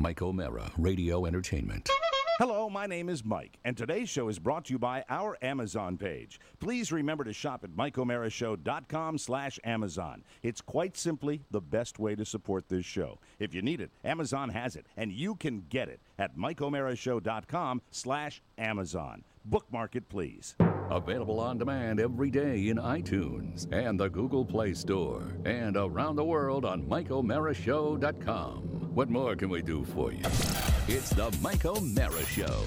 Mike O'Mara, Radio Entertainment. Hello, my name is Mike, and today's show is brought to you by our Amazon page. Please remember to shop at MikeO'MaraShow.com/Amazon. It's quite simply the best way to support this show. If you need it, Amazon has it, and you can get it at MikeO'MaraShow.com/Amazon. Bookmark it, please. Available on demand every day in iTunes and the Google Play Store, and around the world on MikeO'MaraShow.com. What more can we do for you? It's the Mike O'Mara Show.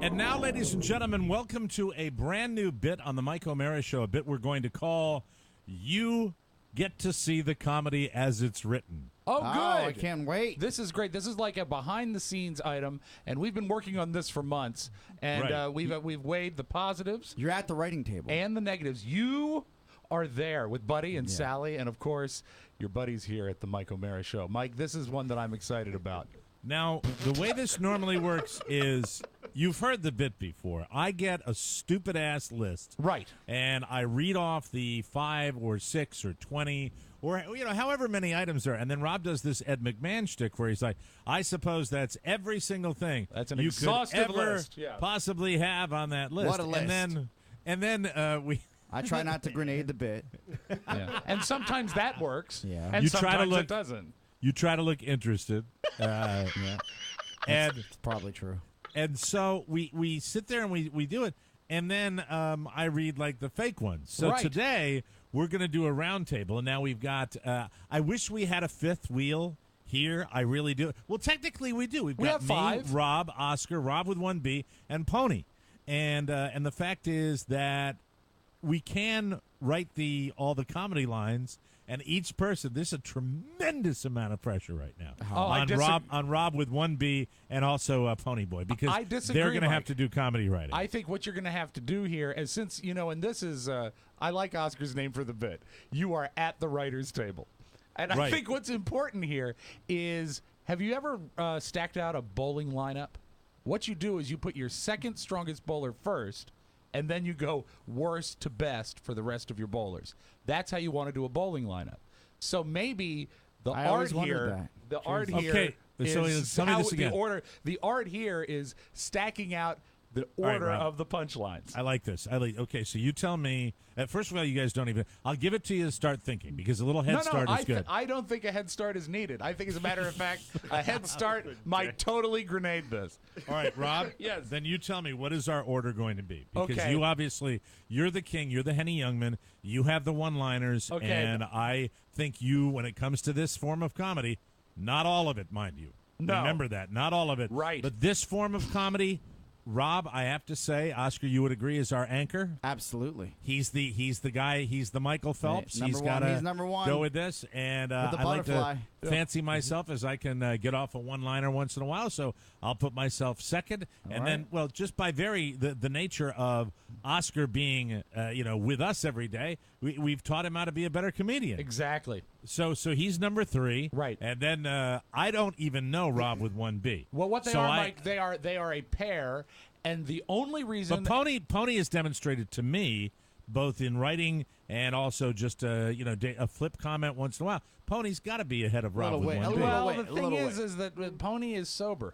And now, ladies and gentlemen, welcome to a brand new bit on the Mike O'Mara Show, a bit we're going to call You Get to See the Comedy as It's Written. Oh, good. I can't wait. This is great. This is like a behind-the-scenes item, and we've been working on this for months, and Right. We've weighed the positives You're at the writing table. and the negatives. You are there with Buddy and Sally, and, of course, your buddies here at the Mike O'Mara Show. Mike, this is one that I'm excited about. Now, the way this normally works is, you've heard the bit before. I get a stupid-ass list. Right. And I read off the 5 or 6 or 20 or, however many items there are. And then Rob does this Ed McMahon shtick where he's like, I suppose that's every single thing That's an you exhaustive could ever list. Yeah. possibly have on that list. What a list. And then we... I try not to grenade the bit. Yeah. And sometimes that works, Yeah. and You try to sometimes look- it doesn't. You try to look interested. Yeah. And It's probably true. And so we sit there and we do it, and then I read like the fake ones. So Right. today we're going to do a round table, and now we've got. I wish we had a fifth wheel here. I really do. Well, technically we do. We've We got have me, 5. Rob, Oscar, Rob with 1B, and Pony. And the fact is that we can write all the comedy lines. And each person, there's a tremendous amount of pressure right now I on Rob with 1B and also Pony Boy, because I disagree, they're going to have Mike. to do comedy writing. I think what you're going to have to do here, and since, and this is, I like Oscar's name for the bit, you are at the writer's table. And I Right. think what's important here is, have you ever stacked out a bowling lineup? What you do is you put your second strongest bowler first, and then you go worst to best for the rest of your bowlers. That's how you want to do a bowling lineup. So maybe the I art always wondered here, that. the art here Okay, so is tell me how this again. the art here is stacking out the right, order Rob. of the punchlines. I like this. Okay, so you tell me. First of all, you guys don't even. I'll give it to you to start thinking, because a little head start is good. I don't think a head start is needed. I think, as a matter of fact, a head start might totally grenade this. All right, Rob. Yes. Then you tell me, what is our order going to be? Because Okay. you obviously, you're the king. You're the Henny Youngman. You have the one-liners. Okay. And I think you, when it comes to this form of comedy, not all of it, mind you. No. Remember that. Not all of it. Right. But this form of comedy, Rob, I have to say, Oscar, you would agree, is our anchor. Absolutely. He's the guy. He's the Michael Phelps. Number He's one. got He's number one. Go with this, and With the I like to butterfly. fancy myself as I can get off a one-liner once in a while. So I'll put myself second, and then, well, just by the nature of Oscar being with us every day, we've taught him how to be a better comedian. Exactly. So he's number 3, Right. And then I don't even know Rob with 1B. Well, what they So are, Mike, they are a pair, and the only reason. But Pony has demonstrated to me, both in writing and also just a flip comment once in a while. Pony's got to be ahead of Rob Little with way- 1B. a Well, little the way, a thing little is that Pony is sober.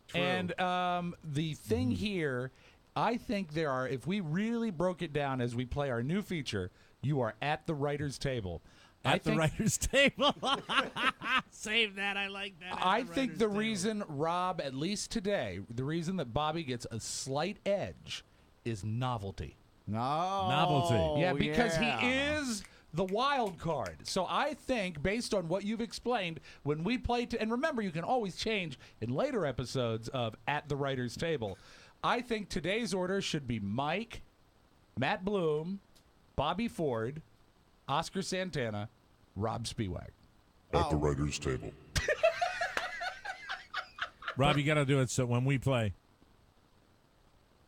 True. And the thing here, I think there are, if we really broke it down as we play our new feature, you are at the writer's table. At the writer's table. Save that. I like that. I think the reason Rob, at least today, the reason that Bobby gets a slight edge is novelty. No. Novelty. Yeah, because yeah. he is the wild card. So I think, based on what you've explained, when we play, and remember, you can always change in later episodes of At the Writer's Table, I think today's order should be Mike, Matt Bloom, Bobby Ford, Oscar Santana, Rob Spiewak. At the writer's table. Rob, you got to do it so when we play.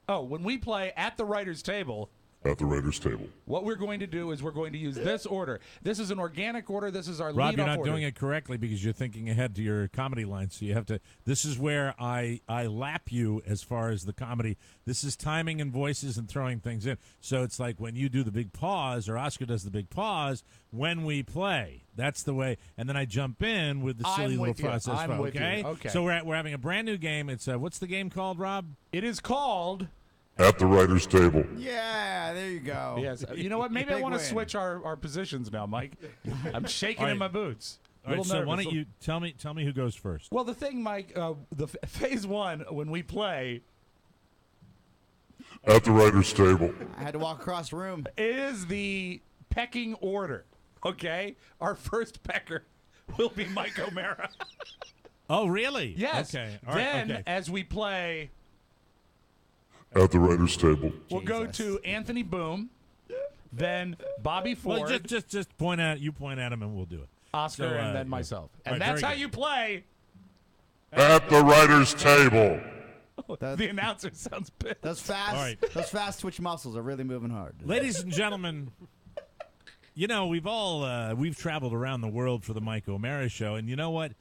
Oh, when we play At the Writer's Table, At the writer's table. What we're going to do is we're going to use this order. This is an organic order. This is our Rob, lead-off you're not order. doing it correctly because you're thinking ahead to your comedy line. So you have to. This is where I lap you as far as the comedy. This is timing and voices and throwing things in. So it's like when you do the big pause, or Oscar does the big pause when we play. That's the way. And then I jump in with the silly I'm little with you. process. I'm with you. Okay. Okay. So we're having a brand new game. It's what's the game called, Rob? It is called. At the writer's table. Yeah, there you go. Yes. You know what? Maybe I Big want to win. switch our positions now, Mike. I'm shaking in my boots. All right. Little So why nervous. don't you tell me who goes first? Well, the thing, Mike, phase one when we play At the writer's table. I had to walk across the room. is the pecking order. Okay, our first pecker will be Mike O'Mara. Oh, really? Yes. Okay. All right. Then, Okay. as we play, At the writer's table. we'll go Jesus. to Anthony Boom, then Bobby Ford, Well, just point at him and we'll do it. Oscar, so, and then yeah. myself. All And right, that's very how good. you play. At the writer's table. That- The announcer sounds pissed. Those fast, All right. those fast twitch muscles are really moving hard. Ladies and gentlemen, you know, we've traveled around the world for the Mike O'Mara show, and you know what?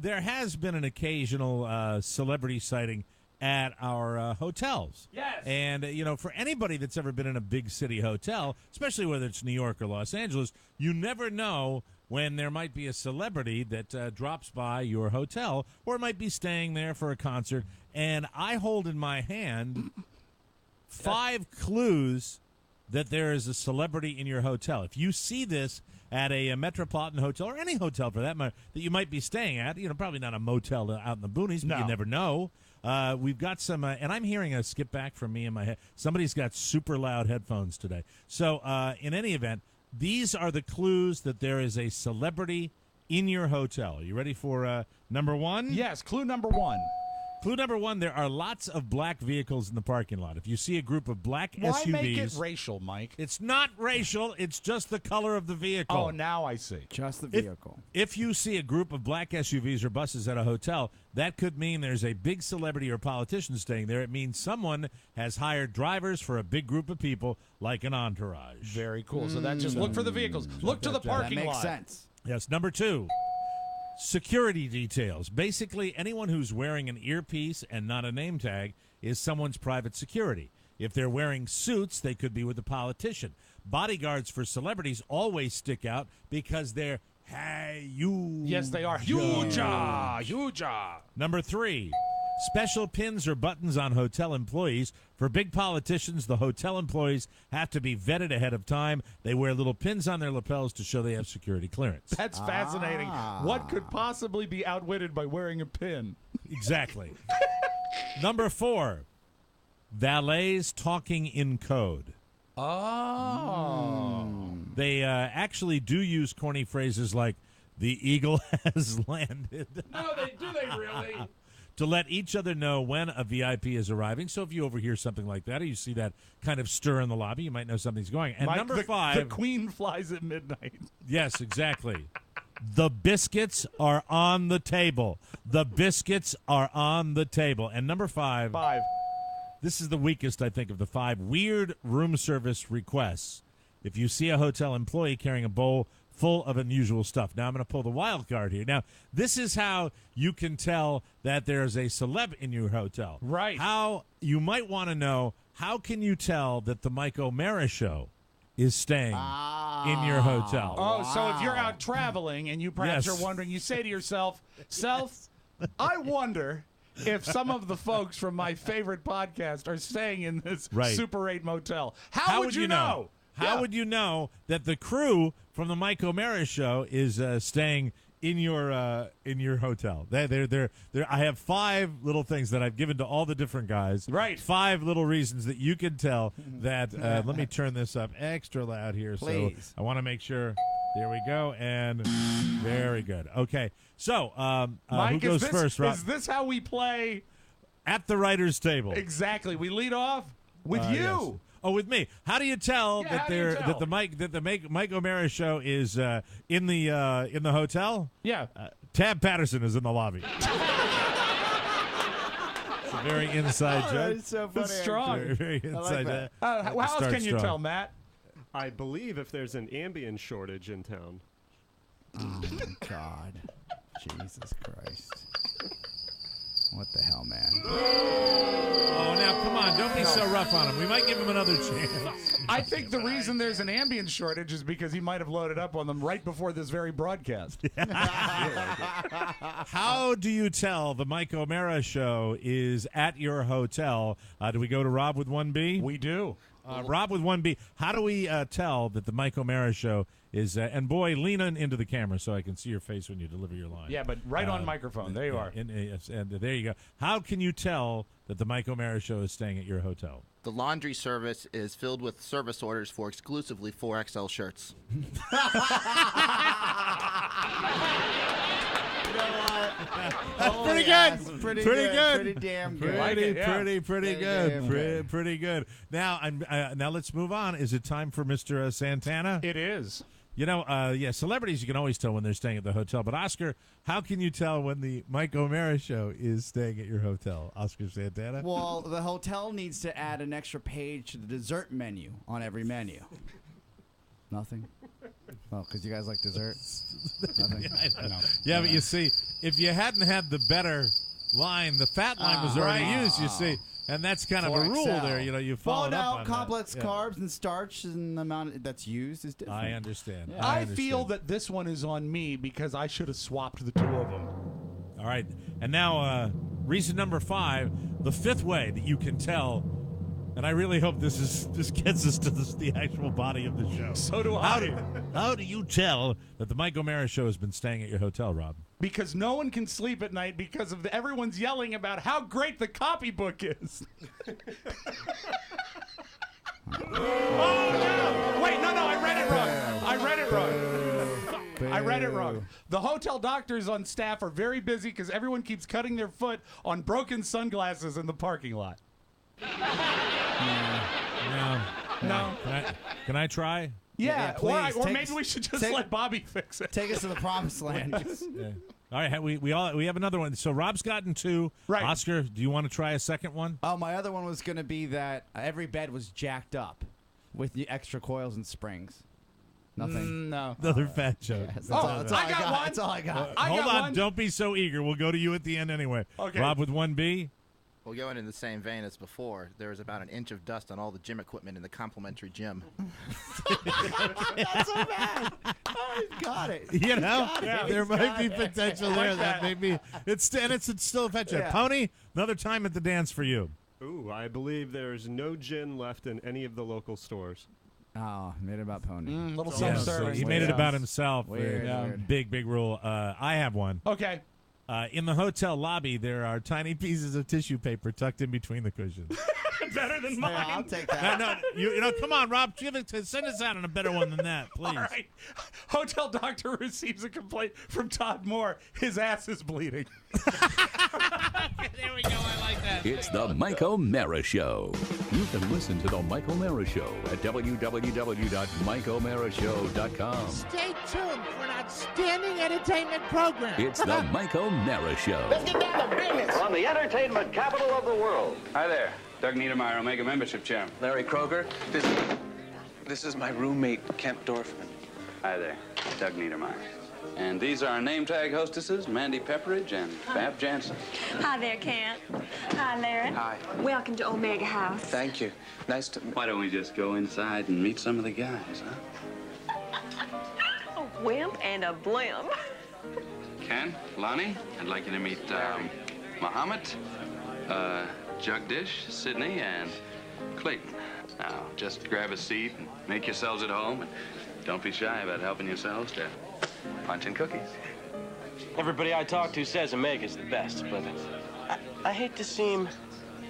There has been an occasional celebrity sighting at our hotels. Yes. And, you know, for anybody that's ever been in a big city hotel, especially whether it's New York or Los Angeles, you never know when there might be a celebrity that drops by your hotel or might be staying there for a concert. And I hold in my hand 5 clues that there is a celebrity in your hotel. If you see this at a metropolitan hotel or any hotel for that matter that you might be staying at, you know, probably not a motel out in the boonies, but No. you never know. We've got some, and I'm hearing a skip back from me in my head. Somebody's got super loud headphones today. So in any event, these are the clues that there is a celebrity in your hotel. Are you ready for number 1? Yes, clue number 1. Clue number 1, there are lots of black vehicles in the parking lot. If you see a group of black Why SUVs... make it racial, Mike? It's not racial. It's just the color of the vehicle. Oh, now I see. Just the vehicle. If you see a group of black SUVs or buses at a hotel, that could mean there's a big celebrity or politician staying there. It means someone has hired drivers for a big group of people, like an entourage. Very cool. So that just look for the vehicles. Look to the That parking makes lot. sense. Yes. Number 2, security details. Basically, anyone who's wearing an earpiece and not a name tag is someone's private security. If they're wearing suits, they could be with a politician. Bodyguards for celebrities always stick out because they're huge. Yes, they are. Huge. Huge. Number 3, special pins or buttons on hotel employees. For big politicians, the hotel employees have to be vetted ahead of time. They wear little pins on their lapels to show they have security clearance. That's fascinating. What could possibly be outwitted by wearing a pin? Exactly. Number 4, valets talking in code. Oh. They actually do use corny phrases like, the eagle has landed, No, do they really? to let each other know when a VIP is arriving. So if you overhear something like that or you see that kind of stir in the lobby, you might know something's going. And Mike, number the 5, queen flies at midnight. yes, exactly. The biscuits are on the table. The biscuits are on the table. And number 5, 5. this is the weakest, I think, of the 5. Weird room service requests. If you see a hotel employee carrying a bowl full of unusual stuff. Now, I'm going to pull the wild card here. Now, this is how you can tell that there's a celeb in your hotel. Right. How you might want to know, how can you tell that the Mike O'Mara show is staying in your hotel? Oh, so if you're out traveling and you perhaps Yes. are wondering, you say to yourself, I wonder if some of the folks from my favorite podcast are staying in this Right. Super 8 motel. How would you know? How Yeah. would you know that the crew from the Mike O'Mara show is staying in your hotel? They're I have 5 little things that I've given to all the different guys. Right. 5 little reasons that you can tell that. Let me turn this up extra loud here. Please. So I want to make sure. There we go, and very good. Okay, so Mike, who goes is this, first? Rob? is this how we play? At the writer's table. Exactly. We lead off with you. Yes. Oh, with me. How do you tell Yeah, that how do you they're tell? that the Mike O'Mara show is in the hotel? Yeah. Tab Patterson is in the lobby. It's a very inside joke. That's so funny. It's strong. Very, very inside that. joke. How else Start can you strong. tell, Matt? I believe if there's an Ambien shortage in town. Oh, God. Jesus Christ. What the hell, man? Oh, now, come on. Don't be so rough on him. We might give him another chance. I think the reason there's an Ambien shortage is because he might have loaded up on them right before this very broadcast. How do you tell the Mike O'Mara Show is at your hotel? Do we go to Rob with 1B? We do. Rob with 1B. How do we tell that the Mike O'Mara Show is, and boy, lean into the camera so I can see your face when you deliver your line. Yeah, but right on microphone. There you are. Yes, and there you go. How can you tell that the Mike O'Mara Show is staying at your hotel? The laundry service is filled with service orders for exclusively 4XL shirts. That's pretty good. Pretty Pretty good. Pretty damn good. Like it, yeah. Pretty damn good. Pretty good. Now, now let's move on. Is it time for Mr. Santana? It is. You know, celebrities you can always tell when they're staying at the hotel. But Oscar, how can you tell when the Mike O'Mara Show is staying at your hotel? Oscar Santana? Well, the hotel needs to add an extra page to the dessert menu on every menu. Nothing? Oh, because you guys like dessert? Nothing? No. Yeah, but you see, if you hadn't had the better line, the fat line was already used, you see. And that's kind of a rule 4XL. there. You know, you followed up on complex that. carbs and starch and the amount that's used is different. I understand. Yeah. I feel that this one is on me because I should have swapped the two of them. All right. And now, reason number 5, the fifth way that you can tell, and I really hope this gets us to the actual body of the show. So do I. How do you tell that the Mike O'Mara Show has been staying at your hotel, Rob? Because no one can sleep at night because of everyone's yelling about how great the copybook is. Oh, no. Wait, no, I read it wrong. I read it wrong. The hotel doctors on staff are very busy because everyone keeps cutting their foot on broken sunglasses in the parking lot. No. Can I try? Yeah, please. Or maybe we should just let Bobby fix it. Take us to the promised land. Yeah. All right, we have another one. So Rob's gotten 2. Right. Oscar, do you want to try a second one? Oh, my other one was going to be that every bed was jacked up with the extra coils and springs. Nothing. No. Another fat joke. That's all I got. one. That's all I got. Hold got on, one. don't be so eager. We'll go to you at the end anyway. Okay. Rob with 1B. Well, going in the same vein as before, there was about an inch of dust on all the gym equipment in the complimentary gym. That's so bad. Oh, he's got it. You know, Yeah, there he's might got be it. potential there. That may be. It's still a fat joke. Yeah. Pony, another time at the dance for you. Ooh, I believe there's no gin left in any of the local stores. Oh, made it about Pony. Little Yeah, self-serving. so he made it about himself. Weird, weird. Big rule. I have one. Okay. In the hotel lobby, there are tiny pieces of tissue paper tucked in between the cushions. Better than mine. Yeah, I'll take that. No, you know, come on, Rob, send us out on a better one than that, please. All right. Hotel doctor receives a complaint from Todd Moore. His ass is bleeding. There we go. I like that. It's the Mike O'Mara Show. You can listen to the Mike O'Mara Show at www.mikeomarashow.com. Stay tuned for an outstanding entertainment program. It's the Mike O'Mara Show. Let's get down to business. From the entertainment capital of the world. Hi there. Doug Niedermeyer, Omega membership chairman. Larry Kroger. This is my roommate, Kent Dorfman. Hi there. Doug Niedermeyer. And these are our name tag hostesses, Mandy Pepperidge and Bab Jansen. Hi there, Kent. Hi, Larry. Hi. Welcome to Omega House. Thank you. Nice to... Why don't we just go inside and meet some of the guys, huh? A wimp and a blimp. Ken, Lonnie, I'd like you to meet Muhammad, Jagdish, Sydney, and Clayton. Now, just grab a seat and make yourselves at home, and don't be shy about helping yourselves to punch and cookies. Everybody I talk to says Omega's the best, but I hate to seem,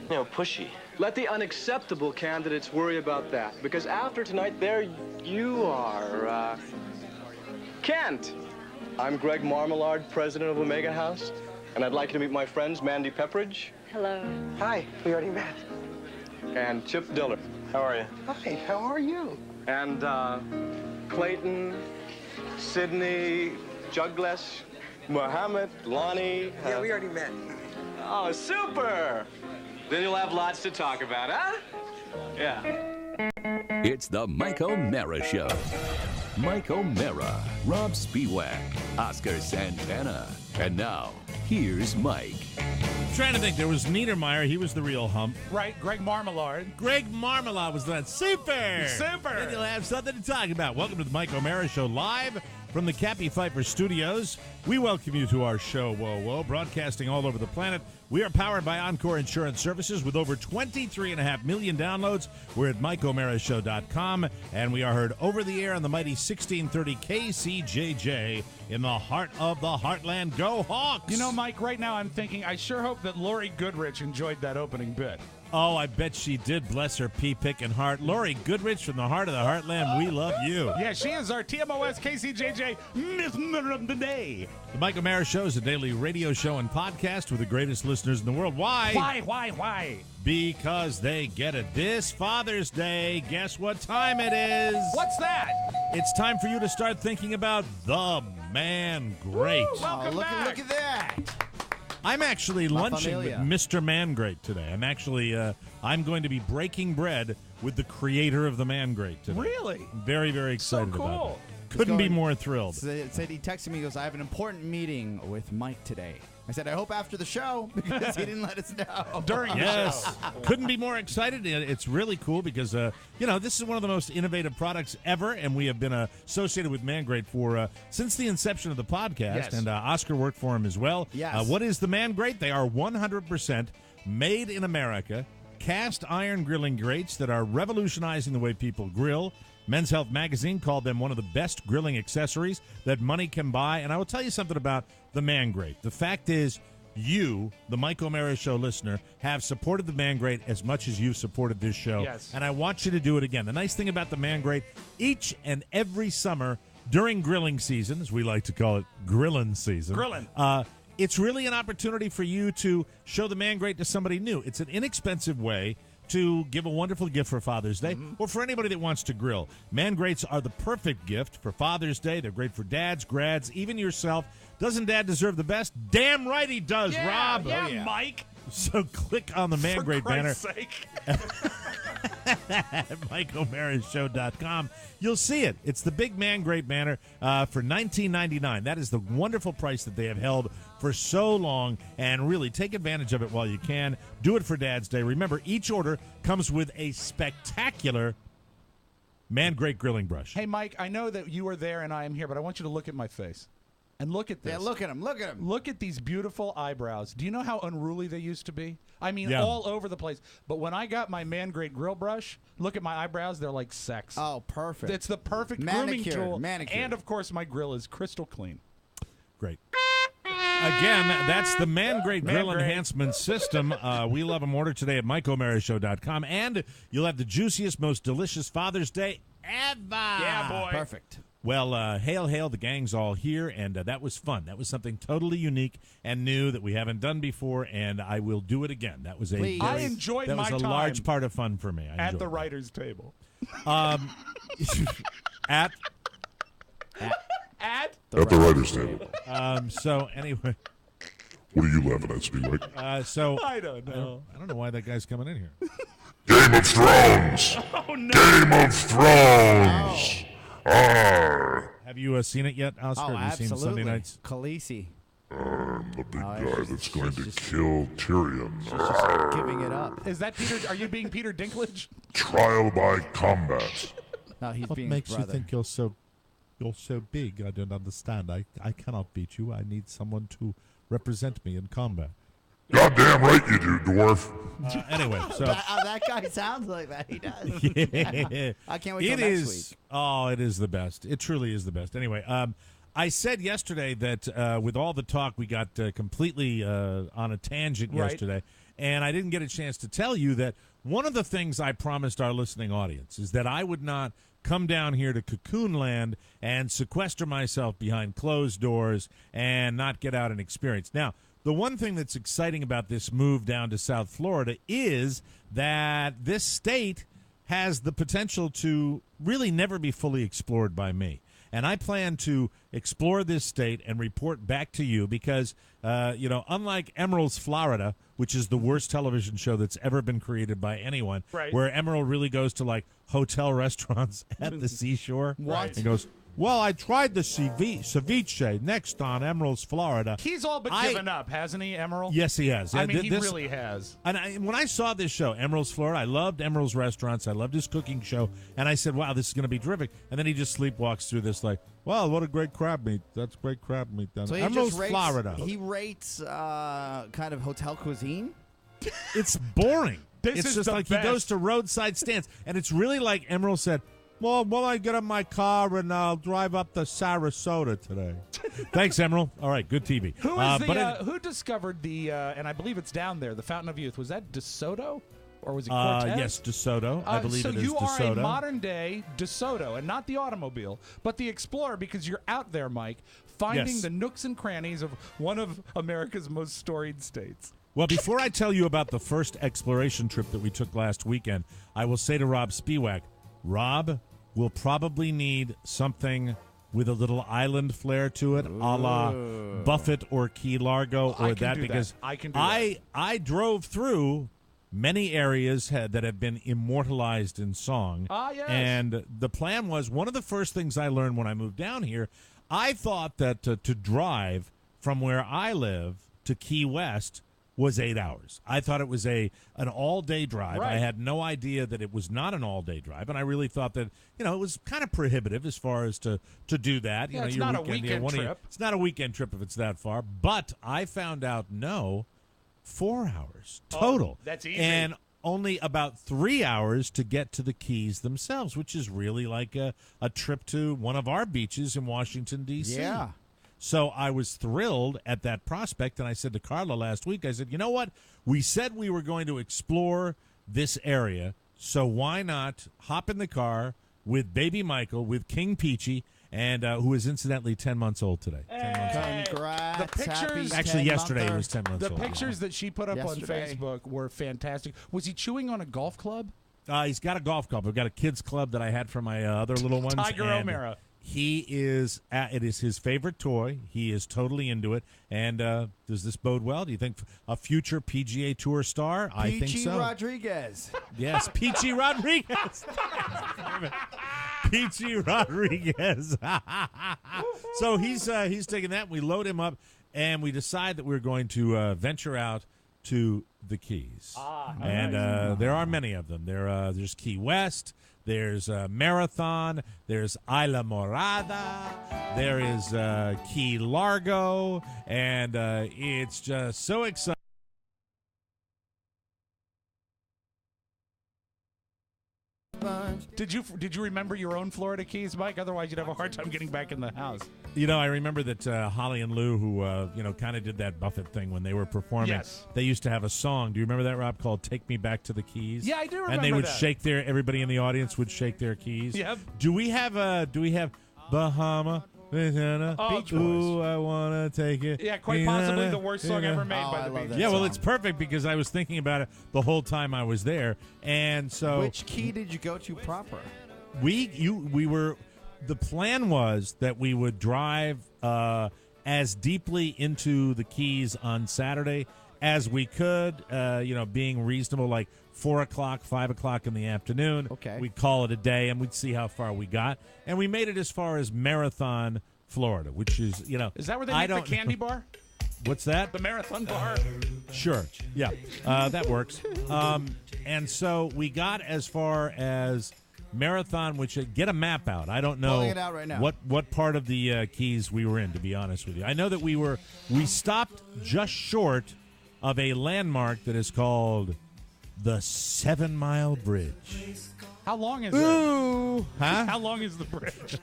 pushy. Let the unacceptable candidates worry about that, because after tonight, there you are, Kent. I'm Greg Marmalard, president of Omega House, and I'd like you to meet my friends, Mandy Pepperidge. Hello. Hi, we already met. And Chip Diller. How are you? Hi, how are you? And, Clayton, Sydney, Jugles, Muhammad, Lonnie. Yeah, we already met. Oh, super! Then you'll have lots to talk about, huh? Yeah. It's the Mike O'Mara Show. Mike O'Mara, Rob Spiewak, Oscar Santana. And now, here's Mike. I'm trying to think. There was Niedermeyer. He was the real hump. Right, Greg Marmalard. Greg Marmalard was that. Super! Super! Then you'll have something to talk about. Welcome to the Mike O'Mara Show, live from the Cappy Pfeiffer Studios. We welcome you to our show, broadcasting all over the planet. We are powered by Encore Insurance Services with over 23.5 million downloads. We're at MikeO'MaraShow.com, and we are heard over the air on the mighty 1630 KCJJ in the heart of the heartland. Go Hawks! You know, Mike, right now I'm thinking I sure hope that Lori Goodrich enjoyed that opening bit. Oh, I bet she did, bless her pea-picking heart. Lori Goodrich from the heart of the heartland, we love you. Yeah, she is our TMOS KCJJ Listener of the Day. The Mike O'Mara Show is a daily radio show and podcast with the greatest listeners in the world. Why? Why? Because they get it. This Father's Day, guess what time it is? What's that? It's time for you to start thinking about the man great. Welcome back. Look at that. I'm actually lunching with familia. Mr. Man Great today. I'm actually, I'm going to be breaking bread with the creator of the Man Great today. Really? I'm very, very excited So cool. about it. Couldn't be more thrilled. Said he texted me, he goes, I have an important meeting with Mike today. I said, I hope after the show, because he didn't let us know. During the Yes. show. Couldn't be more excited. It's really cool because, this is one of the most innovative products ever, and we have been associated with Man Great for since the inception of the podcast, Yes. and Oscar worked for him as well. Yes. What is the Man Great? They are 100% made in America, cast iron grilling grates that are revolutionizing the way people grill. Men's Health Magazine called them one of the best grilling accessories that money can buy. And I will tell you something about the Man Grate. The fact is, you, the Mike O'Mara Show listener, have supported the Man Grate as much as you've supported this show. Yes. And I want you to do it again. The nice thing about the Man Grate, each and every summer during grilling season, as we like to call it, grillin' season. It's really an opportunity for you to show the Man Grate to somebody new. It's an inexpensive way to give a wonderful gift for Father's Day or for anybody that wants to grill. Man Grates are the perfect gift for Father's Day. They're great for dads, grads, even yourself. Doesn't Dad deserve the best? Damn right he does, Rob. Yeah, Mike. So click on the Man Grate banner For Christ's sake. at MikeO'MaraShow.com. You'll see it. It's the big Man Grate banner for $19.99. That is the wonderful price that they have held for so long, and really take advantage of it while you can. Do it for Dad's Day. Remember, each order comes with a spectacular Man Grate grilling brush. Hey, Mike, I know that you are there and I am here, but I want you to look at my face. And look at this. Yeah, look at him. Look at these beautiful eyebrows. Do you know how unruly they used to be? I mean, Yeah. all over the place. But when I got my Man Grate grill brush, look at my eyebrows. They're like sex. Oh, perfect. It's the perfect Manicured, grooming tool. manicured. And, of course, my grill is crystal clean. Great. Again, that's the Man Grate Man Grill Grate. Enhancement System. We love them. Order today at MikeO'MaraShow.com. And you'll have the juiciest, most delicious Father's Day ever. Yeah, boy. Perfect. Well, hail, the gang's all here, and that was fun. That was something totally unique and new that we haven't done before, and I will do it again. That was Please. I enjoyed that my was a time large part of fun for me. I at enjoyed the it. writer's table. At At At the writer's table. so anyway, What are you laughing at, Speedway? so I don't know. I don't know why that guy's coming in here. Game of Thrones! Oh, no. Game of Thrones! Arr! Have you seen it yet, Oscar? Oh, Have you seen Sunday nights? Khaleesi. The big Oh, guy it's that's just- going it's to just- kill Tyrion. She's just giving it up. Is that Peter? Are you being Peter Dinklage? Trial by combat. No, he's What being makes his you brother. think you're so big? I don't understand. I cannot beat you. I need someone to represent me in combat. Goddamn right you do, dwarf. Anyway, so that guy sounds like that. He does. yeah. I can't wait till It next is. week. Oh, it is the best. It truly is the best. Anyway, I said yesterday that with all the talk, we got completely on a tangent Right. yesterday, and I didn't get a chance to tell you that one of the things I promised our listening audience is that I would not come down here to Cocoon Land and sequester myself behind closed doors and not get out and experience. Now, the one thing that's exciting about this move down to South Florida is that this state has the potential to really never be fully explored by me. and I plan to explore this state and report back to you because, unlike Emerald's Florida, which is the worst television show that's ever been created by anyone, where Emerald really goes to, like, hotel restaurants at the seashore. What? And goes, well, I tried the ceviche next on Emerald's Florida. He's all but given up, hasn't he, Emerald? Yes, he has. I mean, he really has. And when I saw this show, Emerald's Florida, I loved Emerald's restaurants. I loved his cooking show. And I said, wow, this is going to be terrific. And then he just sleepwalks through this like, wow, what a great crab meat. That's great crab meat down there. So Emerald's Florida. He rates kind of hotel cuisine? It's boring. This is just the like best. he goes to roadside stands. And it's really like Emerald said, well, I get in my car and I'll drive up to Sarasota today. Thanks, Emerald. All right, good TV. Who discovered the, and I believe it's down there, the Fountain of Youth? Was that DeSoto? Or was it Cortez? Yes, DeSoto. I believe it is DeSoto. So you are a modern-day DeSoto, and not the automobile, but the Explorer, because you're out there, Mike, finding the nooks and crannies of one of America's most storied states. Well, before I tell you about the first exploration trip that we took last weekend, I will say to Rob Spiewak, Rob, we'll probably need something with a little island flair to it, a la Buffett or Key Largo or that, because I can do that. I drove through many areas that have been immortalized in song. Yes. And the plan was, one of the first things I learned when I moved down here, I thought that to drive from where I live to Key West was 8 hours. I thought it was an all-day drive. Right. I had no idea that it was not an all-day drive, and I really thought that, it was kind of prohibitive as far as to do that. It's not a weekend trip. It's not a weekend trip if it's that far, but I found out, 4 hours total. That's easy. And only about 3 hours to get to the Keys themselves, which is really like a trip to one of our beaches in Washington, D.C. Yeah. So I was thrilled at that prospect, and I said to Carla last week, I said, you know what? We said we were going to explore this area, so why not hop in the car with baby Michael, with King Peachy, and who is incidentally 10 months old today. 10 months old. Congrats. The pictures- Actually, yesterday he was 10 months The old. pictures that she put up Yesterday. on Facebook were fantastic. Was he chewing on a golf club? He's got a golf club. I've got a kids club that I had for my other little ones. Tiger and O'Mara. He is. It is his favorite toy. He is totally into it. And does this bode well? Do you think a future PGA Tour star? I think Peachy so. Rodriguez. Yes, Peachy Rodriguez. Peachy Rodriguez. So he's taking that. We load him up, and we decide that we're going to venture out to the Keys. And there are many of them. There's Key West. There's Marathon. There's Isla Morada. There is Key Largo. And it's just so exciting. Did you remember your own Florida Keys, Mike? Otherwise, you'd have a hard time getting back in the house. I remember that Holly and Lou, who kind of did that Buffett thing when they were performing. Yes. They used to have a song. Do you remember that, Rob? Called "Take Me Back to the Keys." Yeah, I do remember And they would that. shake everybody in the audience would shake their keys. Yep. Do we have Bahama? Beach Boys. Ooh, I wanna take it. Yeah, quite possibly the worst song ever made by I the love Beach that Boys. Yeah, well, song. it's perfect because I was thinking about it the whole time I was there, and so Which key did you go to proper? we were. The plan was that we would drive as deeply into the Keys on Saturday as we could. Being reasonable, like 4 o'clock, 5 o'clock in the afternoon. Okay. We'd call it a day, and we'd see how far we got, and we made it as far as Marathon, Florida, which is Is that where they make the candy bar? What's that? The Marathon bar? Sure. Yeah, that works. And so we got as far as Marathon, which get a map out. I don't know Pulling it out right now. what part of the Keys we were in, to be honest with you. I know that we stopped just short of a landmark that is called the 7 Mile Bridge. How long is Ooh, it? huh? How long is the bridge?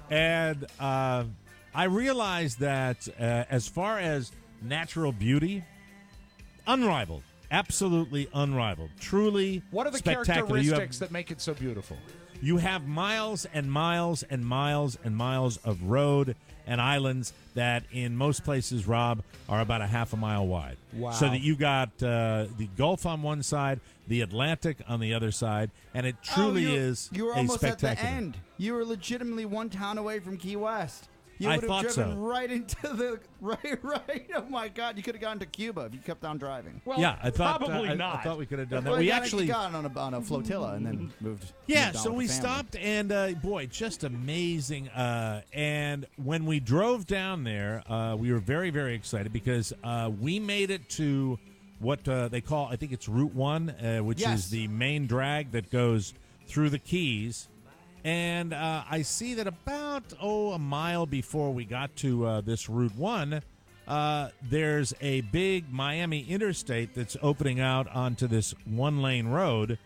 And I realized that as far as natural beauty, unrivaled. Absolutely unrivaled. Truly What are the spectacular. characteristics that make it so beautiful? You have miles and miles and miles and miles of road and islands that in most places, Rob, are about a half a mile wide. Wow. So that you got the Gulf on one side, the Atlantic on the other side, and it truly is You were a almost at the spectacular. end. You were legitimately one town away from Key West. You I would have thought driven so. right into the right. Oh my God! You could have gone to Cuba if you kept on driving. Well, Yeah, I thought probably not. I thought we could have done Well, that. We you actually got on a flotilla and then moved. Yeah, moved on so with we the family. stopped, and boy, just amazing. And when we drove down there, we were very, very excited because we made it to what they call, I think it's Route 1, which Yes. is the main drag that goes through the Keys. And I see that about, a mile before we got to this Route 1, there's a big Miami interstate that's opening out onto this one-lane road.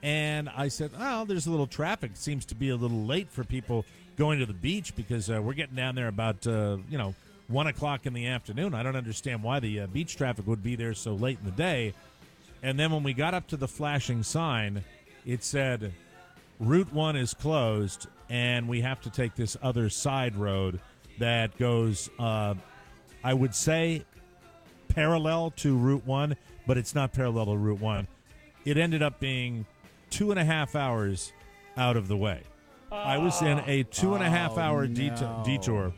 And I said, there's a little traffic. It seems to be a little late for people going to the beach because we're getting down there about, 1 o'clock in the afternoon. I don't understand why the beach traffic would be there so late in the day. And then when we got up to the flashing sign, it said, Route 1 is closed, and we have to take this other side road that goes, I would say, parallel to Route 1, but it's not parallel to Route 1. It ended up being 2.5 hours out of the way. I was in a 2.5 hour detour,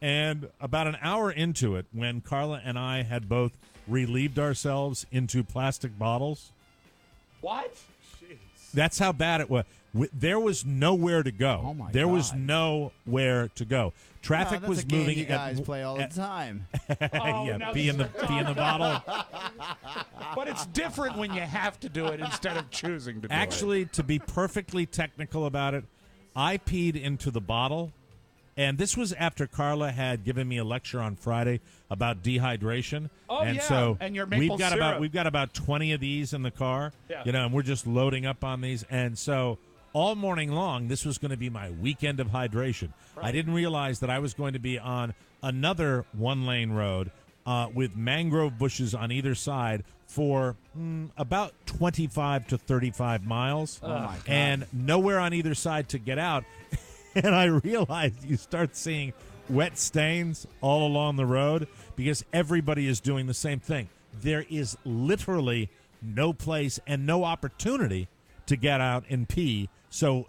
and about an hour into it, when Carla and I had both relieved ourselves into plastic bottles. What? That's how bad it was. There was nowhere to go. Oh my there God. was nowhere to go. Traffic that's was a game moving. you guys play all the time. Yeah, pee in the bottle. But it's different when you have to do it instead of choosing to do it. Actually, to be perfectly technical about it, I peed into the bottle, and this was after Carla had given me a lecture on Friday about dehydration. Oh, and yeah, so and your maple we've got about 20 of these in the car. Yeah. And we're just loading up on these, and so all morning long, this was going to be my weekend of hydration. Right. I didn't realize that I was going to be on another one-lane road with mangrove bushes on either side for about 25 to 35 miles. Oh, my God. And nowhere on either side to get out. And I realized you start seeing wet stains all along the road because everybody is doing the same thing. There is literally no place and no opportunity to get out and pee. So,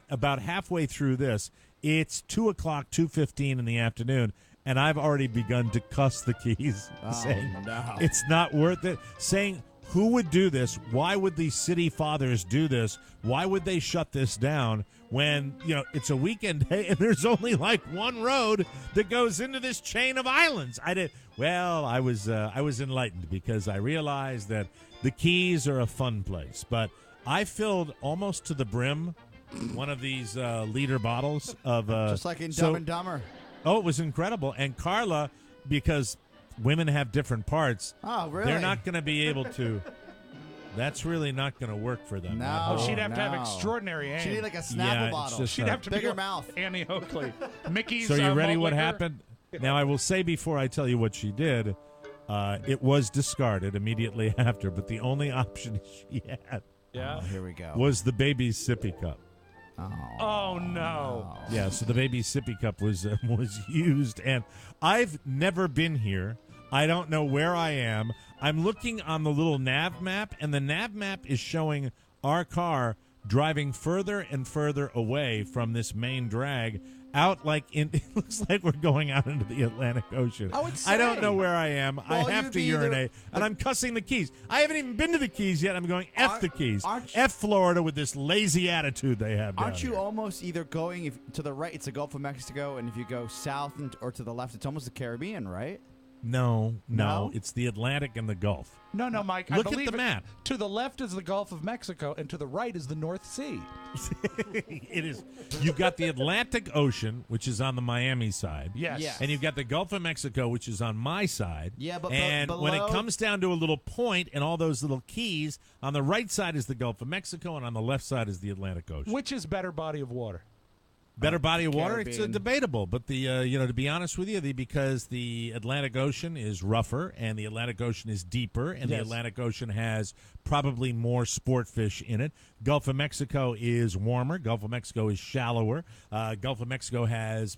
about halfway through this, it's 2 o'clock, 2:15 in the afternoon, and I've already begun to cuss the Keys, saying it's not worth it, saying who would do this? Why would these city fathers do this? Why would they shut this down when, it's a weekend day and there's only like one road that goes into this chain of islands? I was enlightened because I realized that the Keys are a fun place, but I filled almost to the brim one of these liter bottles of Just like in Dumb and Dumber. Oh, it was incredible. And Carla, because women have different parts, Oh, really? they're not going to be able to. That's really not going to work for them. No. She'd have to have extraordinary aim. She need like a Snapple Yeah, it's bottle. just She'd have to bigger be mouth. Annie Oakley. Mickey's. So you ready? malt What liquor? happened? Now I will say before I tell you what she did, it was discarded immediately after. But the only option she had, Yeah. Here we go. was the baby's sippy cup. Oh no. Yeah, so the baby's sippy cup was used, and I've never been here. I don't know where I am. I'm looking on the little nav map, and the nav map is showing our car driving further and further away from this main drag, out it looks like we're going out into the Atlantic Ocean. I don't know where I am. Well, I have you'd to be either- urinate, and I'm cussing the Keys. I haven't even been to the Keys yet. I'm going F the Keys. aren't F Florida with this lazy attitude they have down Aren't you here. almost either going to the right, it's the Gulf of Mexico, and if you go south or to the left, it's almost the Caribbean, right? No, No? it's the Atlantic and the Gulf. No, Mike. Look I at believe the map. To the left is the Gulf of Mexico, and to the right is the North Sea. It is. You've got the Atlantic Ocean, which is on the Miami side. Yes. Yes. And you've got the Gulf of Mexico, which is on my side. Yeah, but and when it below- comes down to a little point and all those little keys, on the right side is the Gulf of Mexico, and on the left side is the Atlantic Ocean. Which is better body of water? Better body of water? It's Caribbean. debatable, but to be honest with you, because the Atlantic Ocean is rougher and the Atlantic Ocean is deeper and the Yes. Atlantic Ocean has probably more sport fish in it. Gulf of Mexico is warmer. Gulf of Mexico is shallower. Gulf of Mexico has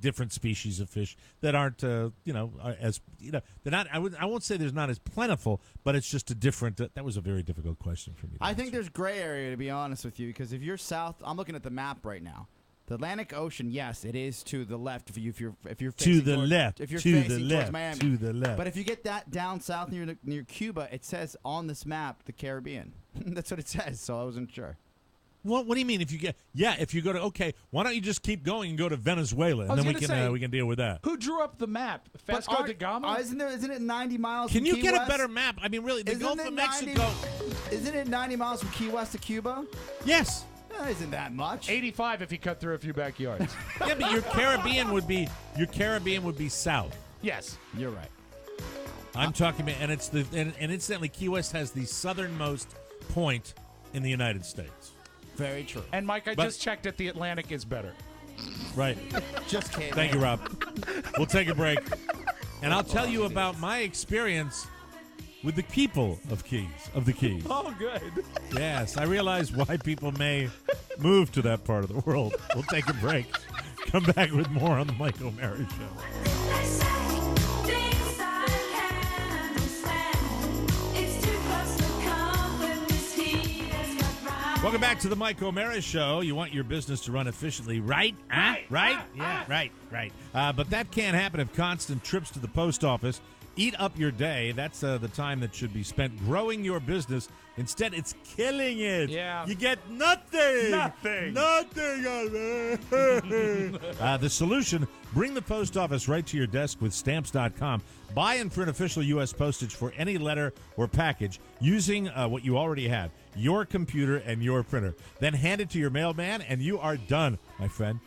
different species of fish that aren't, as they're not. I won't say there's not as plentiful, but it's just a different. That was a very difficult question for me. To I answer. think there's gray area, to be honest with you, because if you're south, I'm looking at the map right now. The Atlantic Ocean, yes, it is to the left. If you're to facing the towards, left, if you're to facing the towards left, Miami. to the left. But if you get that down south near Cuba, it says on this map the Caribbean. That's what it says. So I wasn't sure. What do you mean? If you go to why don't you just keep going and go to Venezuela, and then we can deal with that. Who drew up the map? Vasco da Gama? Isn't it 90 miles? Can from you Key get West? a better map? I mean, really, the Gulf of Mexico. Isn't it 90 miles from Key West to Cuba? Yes. Isn't that much? 85 if you cut through a few backyards. Yeah, but your Caribbean would be south. Yes, you're right. I'm talking about, and it's and incidentally, Key West has the southernmost point in the United States. Very true. And Mike, I just checked it. The Atlantic is better. Right. Just kidding. Thank you, Rob. We'll take a break, and I'll tell you about my experience with the people of the Keys. Oh, good. Yes, I realize why people may move to that part of the world. We'll take a break. Come back with more on the Mike O'Mara Show. Welcome back to the Mike O'Mara Show. You want your business to run efficiently, right? Right? Yeah, right. But that can't happen if constant trips to the post office eat up your day. That's the time that should be spent growing your business. Instead, it's killing it. Yeah. You get nothing. Nothing. The solution, bring the post office right to your desk with Stamps.com. Buy and print official U.S. postage for any letter or package using what you already have, your computer and your printer. Then hand it to your mailman, and you are done, my friend.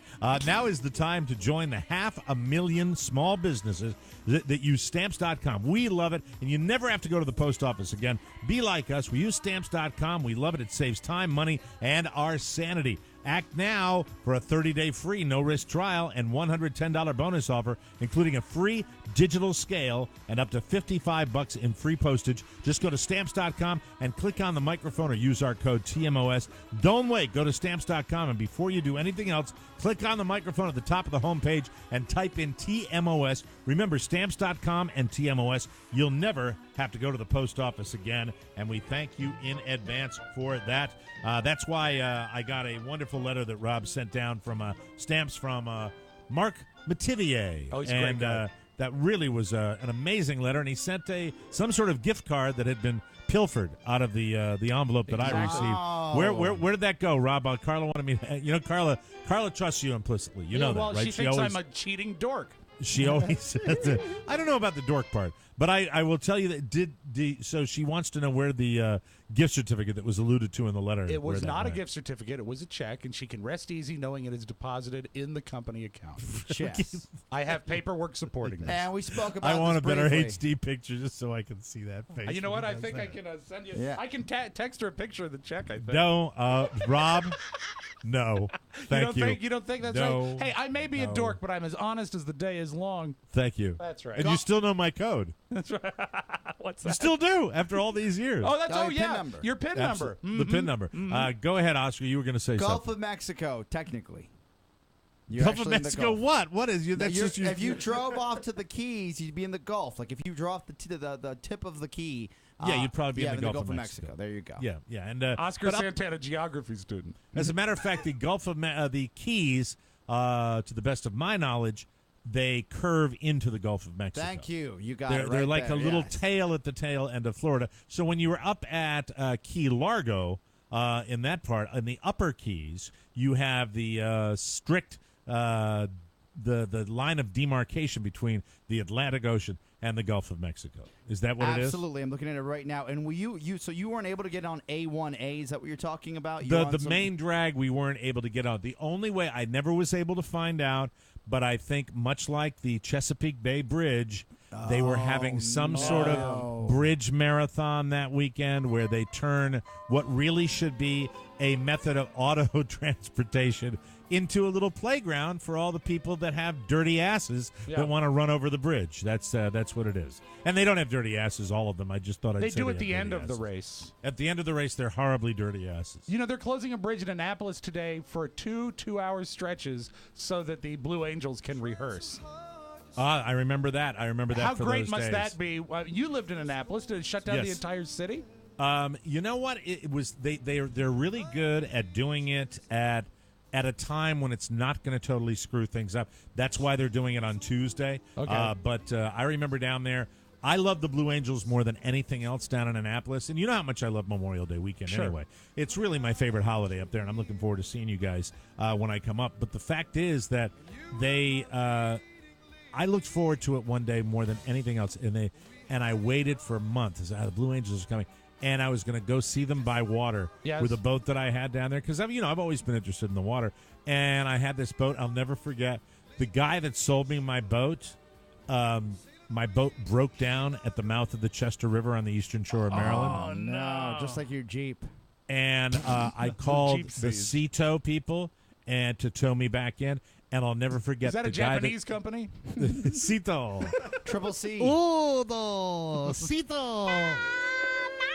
Now is the time to join the 500,000 small businesses that use Stamps.com. We love it, and you never have to go to the post office again. Be like us. We use Stamps.com. We love it. It saves time, money, and our sanity. Act now for a 30-day free no-risk trial and $110 bonus offer, including a free digital scale and up to $55 in free postage. Just go to Stamps.com and click on the microphone or use our code TMOS. Don't wait. Go to Stamps.com, and before you do anything else, click on the microphone at the top of the homepage and type in TMOS. Remember, Stamps.com and TMOS. You'll never have to go to the post office again, and we thank you in advance for that. That's why I got a wonderful letter that Rob sent down from Stamps from Mark Mativier. Oh, he's a great guy. That really was an amazing letter, and he sent some sort of gift card that had been pilfered out of the envelope that I received. Oh. Where did that go, Rob? Carla wanted me to, Carla trusts you implicitly. You know well, that, right? she thinks I'm a cheating dork. She always says it. I don't know about the dork part, but I will tell you that so she wants to know where the gift certificate that was alluded to in the letter. It was where that not a went. gift certificate. It was a check, and she can rest easy knowing it is deposited in the company account. Yes. I have paperwork supporting this. And we spoke about I want a this better briefly. HD picture just so I can see that face. You know what? when I he think does I that. can send you. Yeah. I can text her a picture of the check. I think. No, Rob. No, thank you. You don't think that's No, right? Hey, I may be a no. dork, but I'm as honest as the day is long. Thank you. That's right. And you still know my code. That's right. What's that? You still do after all these years. Oh, that's your yeah. PIN number. Your PIN number. The PIN number. Go ahead, Oscar. You were going to say Gulf something. of Mexico, technically. You're Gulf of actually in the Mexico. Gulf. What? What is you? That's You're- just you. if you drove off to the Keys, you'd be in the Gulf. Like if you drove the tip of the key. Yeah, you'd probably be in the Gulf Gulf of Mexico. There you go. Yeah. And Oscar but up- Santana, geography student. As a matter of fact, the Gulf of the Keys, to the best of my knowledge, they curve into the Gulf of Mexico. Thank you. You got They're, it right they're like there, a little yes. tail at the tail end of Florida. So when you were up at Key Largo, in that part, in the upper Keys, you have the strict the line of demarcation between the Atlantic Ocean and the Gulf of Mexico. Is that what it is? Absolutely. I'm looking at it right now. And so you weren't able to get on A1A? Is that what you're talking about? The main drag we weren't able to get on. The only way I never was able to find out, but I think much like the Chesapeake Bay Bridge, They were having some sort of bridge marathon that weekend where they turn what really should be a method of auto transportation into a little playground for all the people that have dirty asses that want to run over the bridge. That's what it is. And they don't have dirty asses, all of them. I just thought I'd say They do at the have end dirty of the asses. race. At the end of the race, they're horribly dirty asses. You know, they're closing a bridge in Annapolis today for two 2-hour stretches so that the Blue Angels can rehearse. I remember that. How for great those must days. that be? You lived in Annapolis. Did it shut down the Yes. entire city? You know what? It was they're really good at doing it at a time when it's not going to totally screw things up. That's why they're doing it on Tuesday. Okay. But I remember down there, I love the Blue Angels more than anything else down in Annapolis. And you know how much I love Memorial Day weekend anyway. It's really my favorite holiday up there, and I'm looking forward to seeing you guys when I come up. But the fact is that they I looked forward to it one day more than anything else, and I waited for months. The Blue Angels are coming. And I was going to go see them by water with a boat that I had down there because I've always been interested in the water. And I had this boat. I'll never forget the guy that sold me my boat. My boat broke down at the mouth of the Chester River on the eastern shore of Maryland. Oh no! Just like your Jeep. And I called the Sea Tow people and to tow me back in. And I'll never forget Is that the a guy Japanese company? Sea Tow. Triple C. Oh, no. Sito.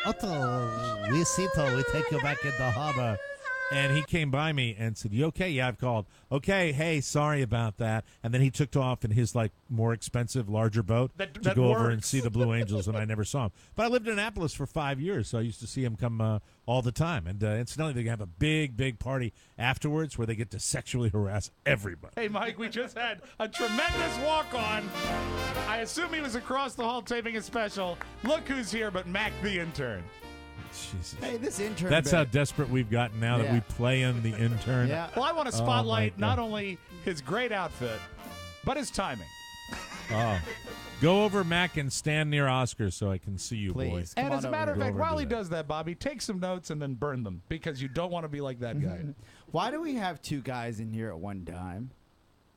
Otto, we Sito, we take you back in the harbor. And he came by me and said, "You okay?" "Yeah, I've called." "Okay, hey, sorry about that." And then he took off in his more expensive, larger boat to go over and see the Blue Angels, and I never saw him. But I lived in Annapolis for 5 years, so I used to see him come all the time. And incidentally, they have a big, big party afterwards where they get to sexually harass everybody. Hey, Mike, we just had a tremendous walk-on. I assume he was across the hall taping a special. Look who's here but Mac the intern. Jesus. Hey, this intern. That's how desperate we've gotten now that we play in the intern. Yeah. Well, I want to spotlight not only his great outfit, but his timing. Go over, Mac, and stand near Oscar so I can see you, boy. And as a matter of fact, while he does that, Bobby, take some notes and then burn them because you don't want to be like that guy. Why do we have two guys in here at one time?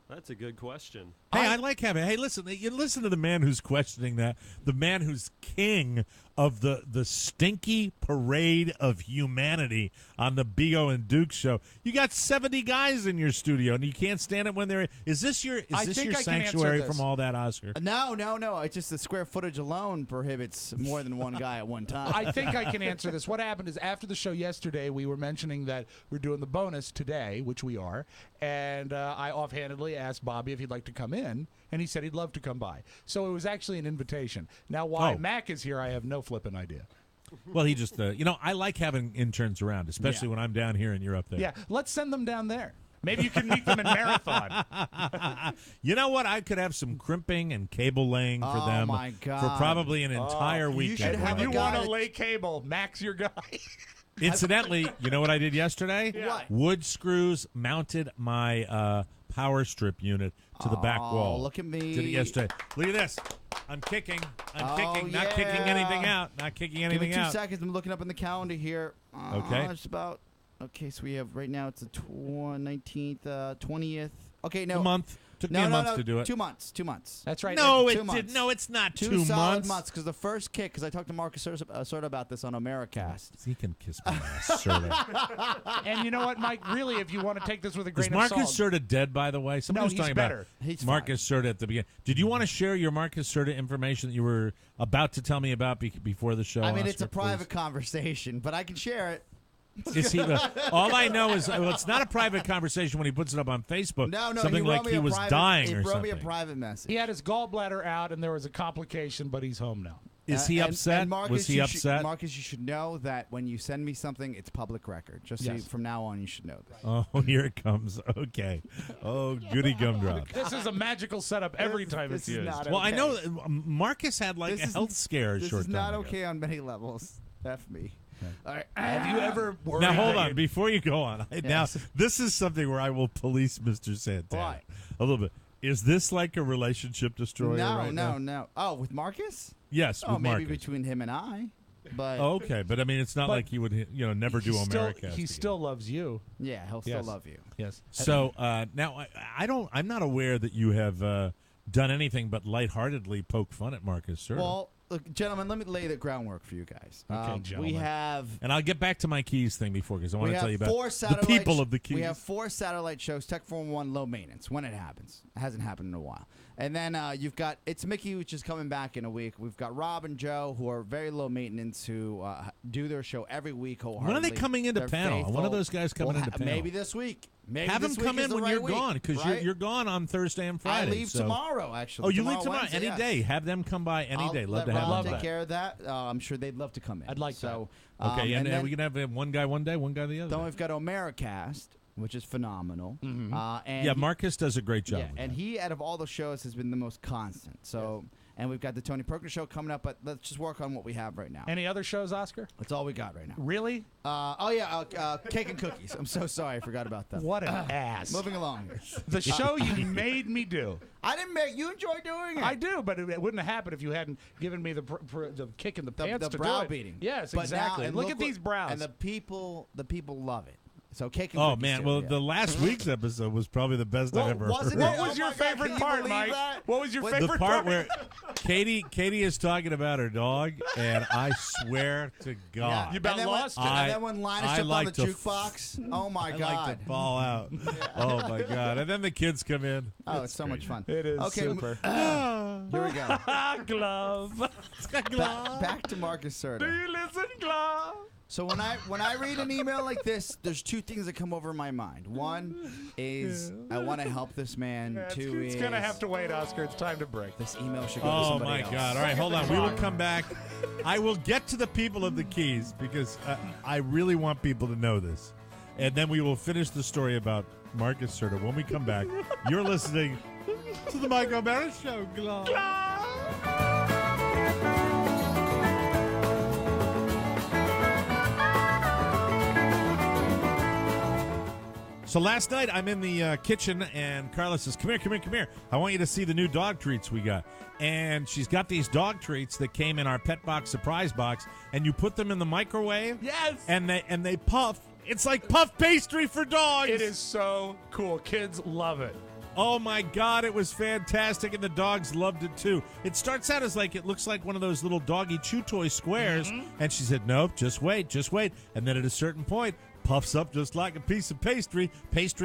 That's a good question. Hey, I like having. Hey, listen. You listen to the man who's questioning that. The man who's king of the stinky parade of humanity on the Bigo and Duke show. You got 70 guys in your studio, and you can't stand it when they're. Is this your sanctuary from all that, Oscar? No. It's just the square footage alone prohibits more than one guy at one time. I think I can answer this. What happened is after the show yesterday, we were mentioning that we're doing the bonus today, which we are, and I offhandedly asked Bobby if he'd like to come in, and he said he'd love to come by. So it was actually an invitation. Now, why Mac is here, I have no flipping idea. Well, he just, I like having interns around, especially when I'm down here and you're up there. Yeah, let's send them down there. Maybe you can meet them in Marathon. You know what? I could have some crimping and cable laying for them my God. for probably an entire weekend. If you want to lay cable, Mac's your guy. Incidentally, you know what I did yesterday? What? Wood screws mounted my power strip unit to the back wall. Look at me. Did it yesterday. Look at this. I'm kicking. Not kicking anything out. Not kicking anything Give me 2 out. seconds. I'm looking up in the calendar here. Okay. It's about. Okay, so we have right now. It's the 19th, 20th. Okay, no. A month. Took me a month to do it. 2 months. 2 months. That's right. No, Two it months. did. No, it's not 2 2 solid months. Because the first kick, because I talked to Marcus Serta about this on Americast. He can kiss my ass, Serta. And you know what, Mike? Really, if you want to take this with a grain Is of Marcus salt. Serta dead, by the way? Somebody No, was he's talking better. about He's Marcus Serta at the beginning. Did you want to share your Marcus Serta information that you were about to tell me about before the show? I mean, it's a Oscar, private please? conversation, but I can share it. Is he? All I know is it's not a private conversation when he puts it up on Facebook. No, something he wrote like me he a was private, dying he or wrote something. me a private message. He had his gallbladder out, and there was a complication, but he's home now. Is he upset? And Marcus, was he upset? Marcus, you should know that when you send me something, it's public record. Just so from now on, you should know this. Oh, here it comes. Okay. Oh, goody gumdrop. This is a magical setup every time it's used. Well, I know Marcus had a health scare a This short is not time ago. okay on many levels. F me. All right. Have you ever worried? Now hold that on before you go on. Now this is something where I will police Mr. Santana Why? a little bit. Is this like a relationship destroyer? right now? No. Oh, with Marcus? Yes, Oh, with maybe Marcus. between him and I. But Oh, okay, but I mean, it's not like he would, never do America. He still loves you. yeah, he'll still love you. Yes. So now I'm not aware that you have done anything but lightheartedly poke fun at Marcus Serta. Well, look, gentlemen, let me lay the groundwork for you guys. Okay, We gentlemen. have And I'll get back to my keys thing before, because I want we to tell you have about 4 the satellite people of the keys. We have 4 satellite shows. Tech 411 low maintenance when it happens. It hasn't happened in a while. And then you've got It's Mickey, which is coming back in a week. We've got Rob and Joe, who are very low maintenance, who do their show every week wholeheartedly. When are they coming into They're panel? faithful. One of those guys coming into panel. Maybe this week. Maybe Have this them week come is in the when right you're week, gone, because right? you're gone on Thursday and Friday. I leave so- tomorrow, actually. Oh, you leave tomorrow? Wednesday, Any yes. day. Have them come by any day. Love I'll to have let them. Rob take care of that. I'm sure they'd love to come in. I'd like so. Okay, and then, we can have one guy one day, one guy the other. then we've got Omericast, which is phenomenal. And Yeah, Marcus does a great job. Yeah, with and that. he, out of all the shows, has been the most constant. So, and we've got the Tony Perkins show coming up, but let's just work on what we have right now. Any other shows, Oscar? That's all we got right now. Really? Cake and cookies. I'm so sorry, I forgot about that. What an ass. Moving along. The show you made me do. I didn't make you enjoy doing it. I do, but it wouldn't have happened if you hadn't given me the kick in the pants the to brow do it. beating. Yes, But exactly. now- and look at these brows. And the people love it. So cake and Oh cookies. man! too, Well, yeah. the last week's episode was probably the best I've ever heard. What was your favorite part, Mike? What was your favorite The part where Katie is talking about her dog, and I swear to God, You about lost it. And then when Linus I jumped on like the to jukebox. Oh my I God. like to fall out. Oh my God! And then the kids come in. Oh, it's so much fun. It is Okay, super. Here we go. Glove. Back to Marcus Serta. Do you listen, Glove? So when I read an email like this, there's 2 things that come over my mind. One is I want to help this man. Yeah, 2 it's is gonna have to wait, Oscar. It's time to break. This email should go to Oh somebody my else. God! All right, hold on. We will come back. I will get to the people of the keys because I really want people to know this, and then we will finish the story about Marcus Serta when we come back. You're listening to the Mike O'Mara Show. Glove. So last night, I'm in the kitchen, and Carla says, come here. I want you to see the new dog treats we got. And she's got these dog treats that came in our Pet Box surprise box, and you put them in the microwave. Yes. And they puff. It's like puff pastry for dogs. It is so cool. Kids love it. Oh, my God, it was fantastic, and the dogs loved it, too. It starts out as like, it looks like one of those little doggy chew toy squares, and she said, nope, just wait. And then at a certain point, puffs up just like a piece of pastry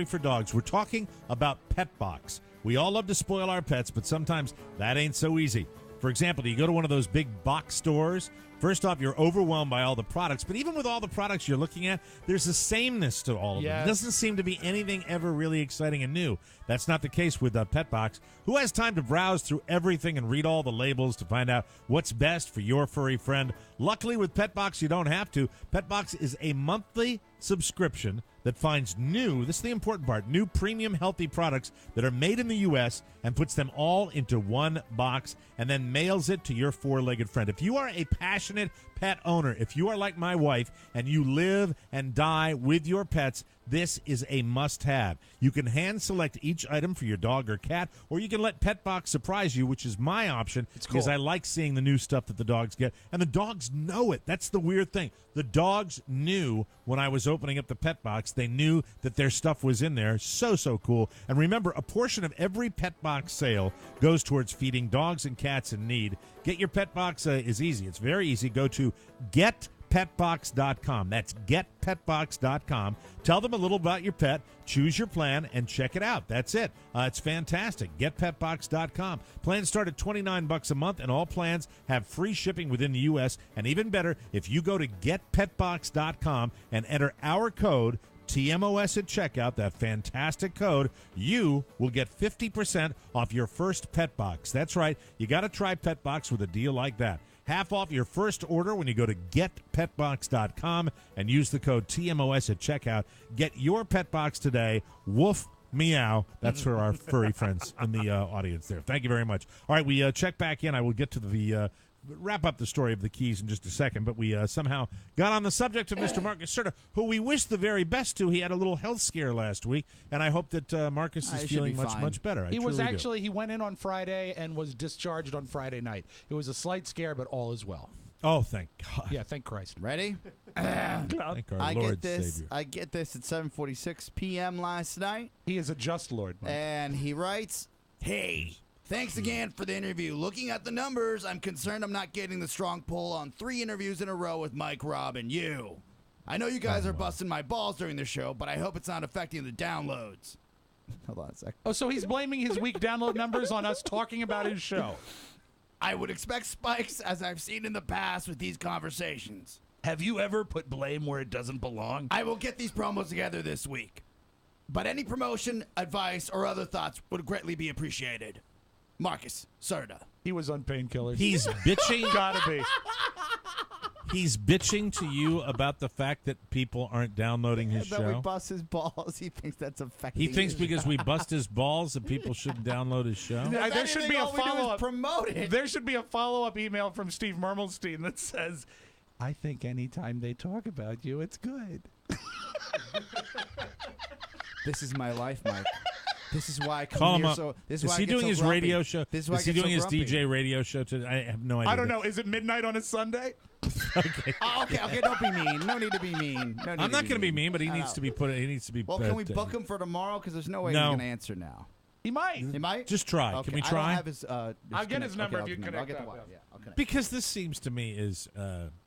for dogs. We're talking about Pet Box. We all love to spoil our pets, but sometimes that ain't so easy. For example, you go to one of those big box stores. First off, you're overwhelmed by all the products, but even with all the products you're looking at, there's a sameness to all of them. Yes. It doesn't seem to be anything ever really exciting and new. That's not the case with Pet Box. Who has time to browse through everything and read all the labels to find out what's best for your furry friend? Luckily, with Pet Box, you don't have to. Pet Box is a monthly subscription that finds new, this is the important part, new premium healthy products that are made in the U.S. and puts them all into one box and then mails it to your 4-legged friend. If you are a passionate pet owner, if you are like my wife and you live and die with your pets, this is a must-have. You can hand-select each item for your dog or cat, or you can let Pet Box surprise you, which is my option, because I like seeing the new stuff that the dogs get. And the dogs know it. That's the weird thing. The dogs knew when I was opening up the Pet Box. They knew that their stuff was in there. So cool. And remember, a portion of every Pet Box sale goes towards feeding dogs and cats in need. Get your Pet Box is easy. It's very easy. Go to getpetbox.com. That's getpetbox.com. Tell them a little about your pet, choose your plan, and check it out. That's it. It's fantastic. Getpetbox.com. Plans start at $29 a month, and all plans have free shipping within the U.S. And even better, if you go to getpetbox.com and enter our code, TMOS at checkout, that fantastic code, you will get 50% off your first Pet Box. That's right. You got to try Pet Box with a deal like that. Half off your first order when you go to getpetbox.com and use the code TMOS at checkout. Get your Pet Box today. Woof, meow. That's for our furry friends in the audience there. Thank you very much. All right, we check back in. I will get to the wrap up the story of the keys in just a second, but we somehow got on the subject of Mr. Marcus Serta, who we wish the very best to. He had a little health scare last week, and I hope that Marcus is feeling much better. He was actually, he went in on Friday and was discharged on Friday night. It was a slight scare, but all is well. Oh, thank God. Yeah, thank Christ. Ready? Thank our Lord Savior. I get this at 7:46 p.m. last night. He is a just Lord, Mike. And he writes, "Hey, Thanks again for the interview. Looking at the numbers, I'm concerned I'm not getting the strong pull on 3 interviews in a row with Mike, Rob, and you. I know you guys are busting my balls during the show, but I hope it's not affecting the downloads. Hold on a sec. Oh, so he's blaming his weak download numbers on us talking about his show. I would expect spikes, as I've seen in the past with these conversations. Have you ever put blame where it doesn't belong? I will get these promos together this week. But any promotion, advice, or other thoughts would greatly be appreciated. Marcus Serta. He was on painkillers. He's bitching. Gotta be. He's bitching to you about the fact that people aren't downloading his That we show. bust his balls. He thinks that's affecting. He thinks his because show. we bust his balls that people shouldn't download his show. There should be a all we do is follow-up. promote it. There should be a follow-up email from Steve Mermelstein that says, "I think anytime they talk about you, it's good." This is my life, Mike. This is why I come Call him here up. so. This is Is why he I get doing so his grumpy. radio show? This is why Is I he get doing so his grumpy. DJ radio show today? I have no idea. I don't know. Is it midnight on a Sunday? Okay. Oh, okay. Don't be mean. No need to be mean. No need I'm to not going to be mean, but he I needs know. to be put. He needs to be. Well, can we book him for tomorrow? Because there's no way No. he's going to answer now. He might. He might. Just try. Okay, Can we I try? don't have his. I'll get his number if you I'll connect get the up, wire. yeah. Yeah, I'll connect. Because this seems to me is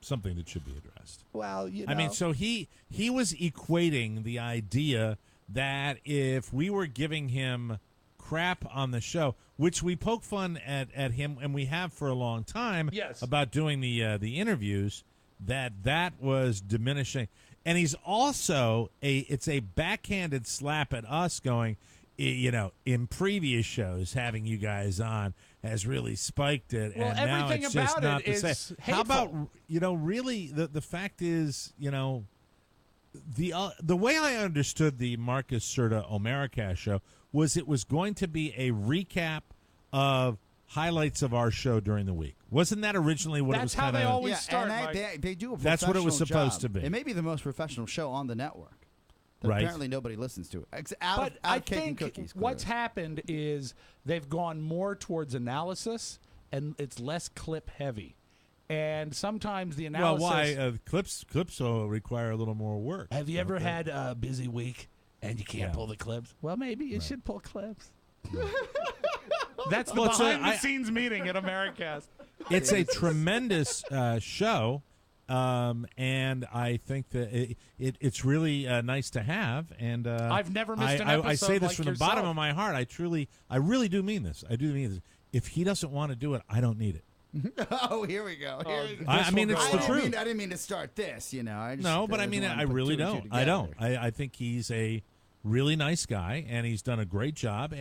something that should be addressed. Well, you know. I mean, so he was equating the idea that if we were giving him crap on the show, which we poke fun at him, and we have for a long time, Yes. about doing the interviews, that was diminishing. And he's also it's a backhanded slap at us, going, you know, in previous shows having you guys on has really spiked it, Well, and now everything it's just about not it the is same. hateful. How about, you know, really the fact is, you know, the way I understood the Marcus Serta Omericast show was it was going to be a recap of highlights of our show during the week. Wasn't that originally what That's it was how kind they of? always Yeah, start. and Mike. they do a That's what it was professional supposed job. to be. It may be the most professional show on the network. That Right. Apparently nobody listens to it. Out But of I cake and think cookies. what's clearly. happened is they've gone more towards analysis, and it's less clip heavy. And sometimes the Well, analysis. why clips will require a little more work. Have you ever Okay. had a busy week and you can't Yeah. pull the clips? Well, maybe you should pull clips. That's the Well, it's a- behind-the-scenes meeting at Americast. It's a tremendous show, and I think that it's really nice to have. And I've never missed an I episode say this like from the bottom yourself. of my heart. I really do mean this. I do mean this. If he doesn't want to do it, I don't need it. Oh, here we go. Here we go. I mean, it's the truth. I didn't mean to start this. You know. I just, No, but I just mean, wanted I to put really two and two don't. I don't. together. I think he's a really nice guy, and he's done a great job.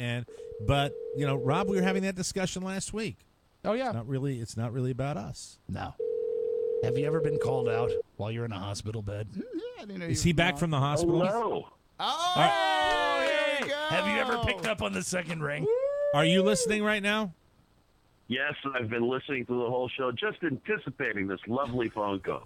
But you know, Rob, we were having that discussion last week. Oh yeah. It's not really about us. No. Have you ever been called out while you're in a hospital bed? Yeah, I didn't know Is you he were back gone. from the hospital? Hello. Oh, here we go. Have you ever picked up on the second ring? Are you listening right now? Yes, I've been listening to the whole show, just anticipating this lovely phone call.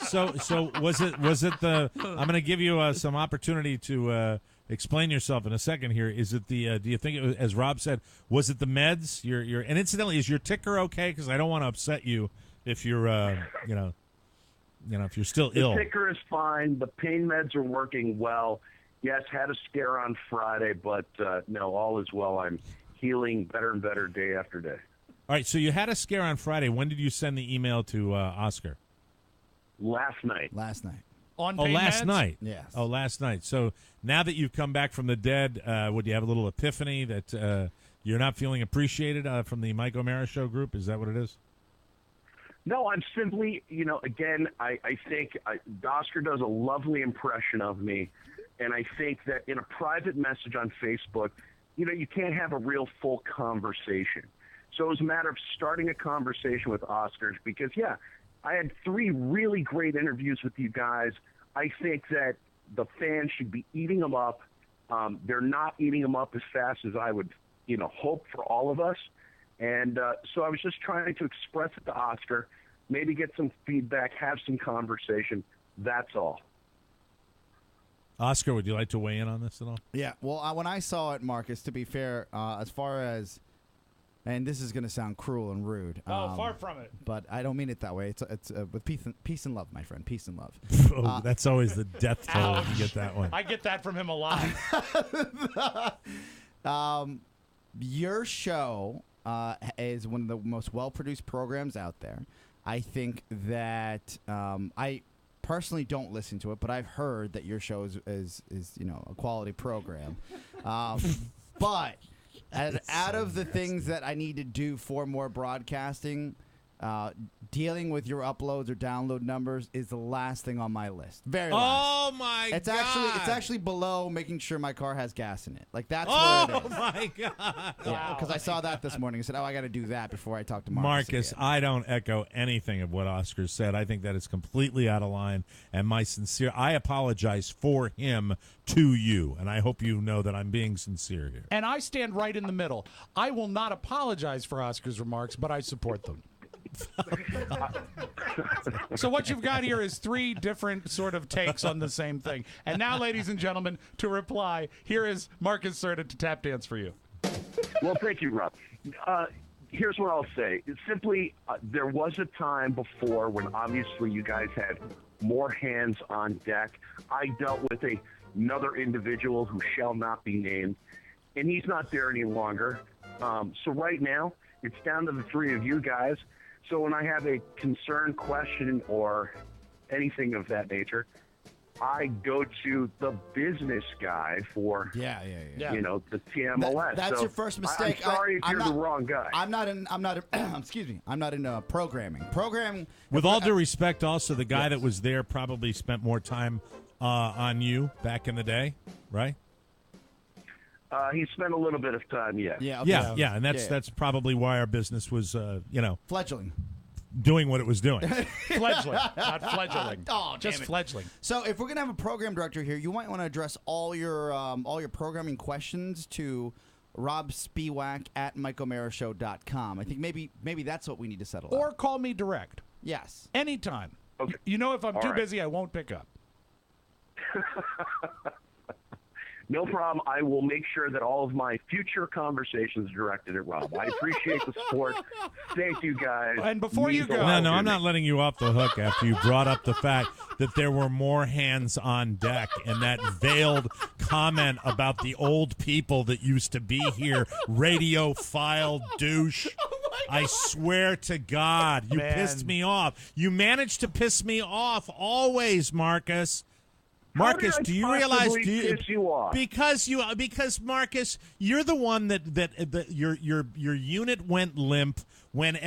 So was it the? I'm going to give you some opportunity to explain yourself in a second. Here, is it the? Do you think it was, as Rob said, was it the meds? Your and incidentally, is your ticker okay? Because I don't want to upset you if you're if you're still ill. The ticker is fine. The pain meds are working well. Yes, had a scare on Friday, but no, all is well. I'm healing better and better day after day. All right. So you had a scare on Friday. When did you send the email to Oscar? Last night. Last night. On Oh, pain last meds? night. Yes. Oh, last night. So now that you've come back from the dead, would you have a little epiphany that you're not feeling appreciated from the Mike O'Mara Show group? Is that what it is? No, I'm simply, again, I think Oscar does a lovely impression of me, and I think that in a private message on Facebook, you can't have a real full conversation. So it was a matter of starting a conversation with Oscar because, yeah, I had 3 really great interviews with you guys. I think that the fans should be eating them up. They're not eating them up as fast as I would, hope for all of us. And so I was just trying to express it to Oscar, maybe get some feedback, have some conversation. That's all. Oscar, would you like to weigh in on this at all? Yeah. Well, when I saw it, Marcus, to be fair, as far as, and this is going to sound cruel and rude. Far from it. But I don't mean it that way. It's with peace and love, my friend. Peace and love. Oh, that's always the death toll when you get that one. I get that from him a lot. your show is one of the most well-produced programs out there. I think that I personally don't listen to it, but I've heard that your show is a quality program. But out of the things that I need to do for more broadcasting, dealing with your uploads or download numbers is the last thing on my list. Very last. Oh my It's God! actually below making sure my car has gas in it. Like that's Oh what it is. my God! Yeah, because I saw that this morning. I said, I got to do that before I talk to Marcus. Marcus, I don't echo anything of what Oscar said. I think that is completely out of line, and I apologize for him to you, and I hope you know that I'm being sincere here. And I stand right in the middle. I will not apologize for Oscar's remarks, but I support them. So what you've got here is three different sort of takes on the same thing. And now, ladies and gentlemen, to reply, here is Marcus Serta to tap dance for you. Well, thank you, Rob. Here's what I'll say. It's simply, there was a time before when obviously you guys had more hands on deck. I dealt with another individual who shall not be named, and he's not there any longer. So right now, it's down to the three of you guys. So when I have a concern, question, or anything of that nature, I go to the business guy for, the TMOS. That's so your first mistake. I'm sorry if you're the wrong guy. I'm not in. Excuse me. I'm not in programming. Programming. With all due respect, also the guy that was there probably spent more time on you back in the day, right? He spent a little bit of time, yes. Yeah, and that's probably why our business was, fledgling, doing what it was doing. Fledgling, not fledgling. Oh, just damn it. fledgling. So if we're gonna have a program director here, you might want to address all your programming questions to Rob Spiewak at MikeO'MaraShow.com. I think maybe that's what we need to settle. Or call me direct. Yes, anytime. Okay. You know, if I'm All too right. busy, I won't pick up. No problem. I will make sure that all of my future conversations are directed at Rob. I appreciate the support. Thank you, guys. And before you Means a go- lot No, to I'm me. not letting you off the hook after you brought up the fact that there were more hands on deck and that veiled comment about the old people that used to be here, radiophile douche. I swear to God, you pissed me off. You managed to piss me off always, Marcus. Marcus, How did I do you realize? possibly piss you off? Because Marcus, you're the one that your unit went limp when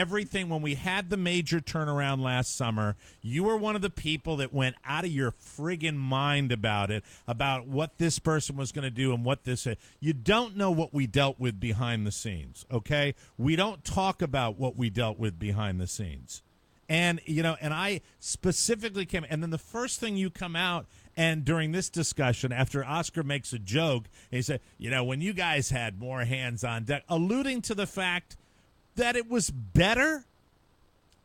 we had the major turnaround last summer. You were one of the people that went out of your friggin' mind about it, about what this person was going to do and what this. You don't know what we dealt with behind the scenes. Okay, we don't talk about what we dealt with behind the scenes. And, and I specifically came, and then the first thing you come out, and during this discussion, after Oscar makes a joke, he said, when you guys had more hands on deck, alluding to the fact that it was better.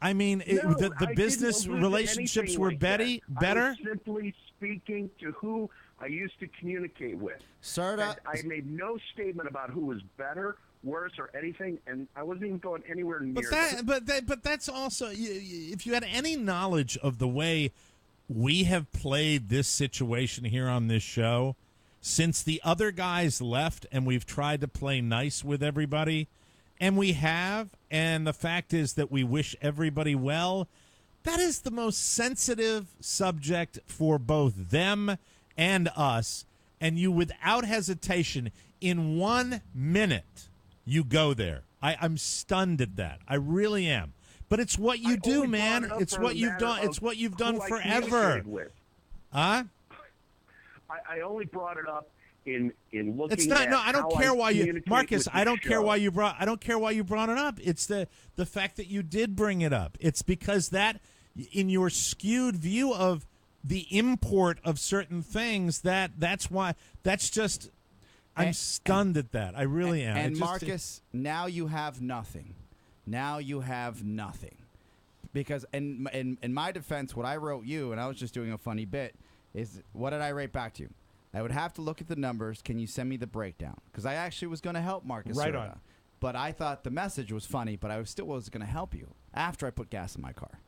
I mean, the business relationships were better. I was simply speaking to who I used to communicate with. Serta, I made no statement about who was better, worse, or anything, and I wasn't even going anywhere near that. But that's also, if you had any knowledge of the way we have played this situation here on this show, since the other guys left and we've tried to play nice with everybody, and we have, and the fact is that we wish everybody well, that is the most sensitive subject for both them and us, and you, without hesitation, in 1 minute, you go there. I'm stunned at that. I really am. But it's what you do, man. It's what you've done. It's what you've done forever. Huh? I only brought it up in looking. It's not. At No, I don't how care why you, communicate Marcus. with I the don't care show. why you brought. I don't care why you brought it up. It's the fact that you did bring it up. It's because that, in your skewed view of the import of certain things, that's why. That's just. I'm stunned at that. I really am. And Marcus, now you have nothing. Now you have nothing. Because in my defense, what I wrote you, and I was just doing a funny bit, is what did I write back to you? I would have to look at the numbers. Can you send me the breakdown? Because I actually was going to help Marcus Right Serta. on. But I thought the message was funny, but I still was going to help you after I put gas in my car.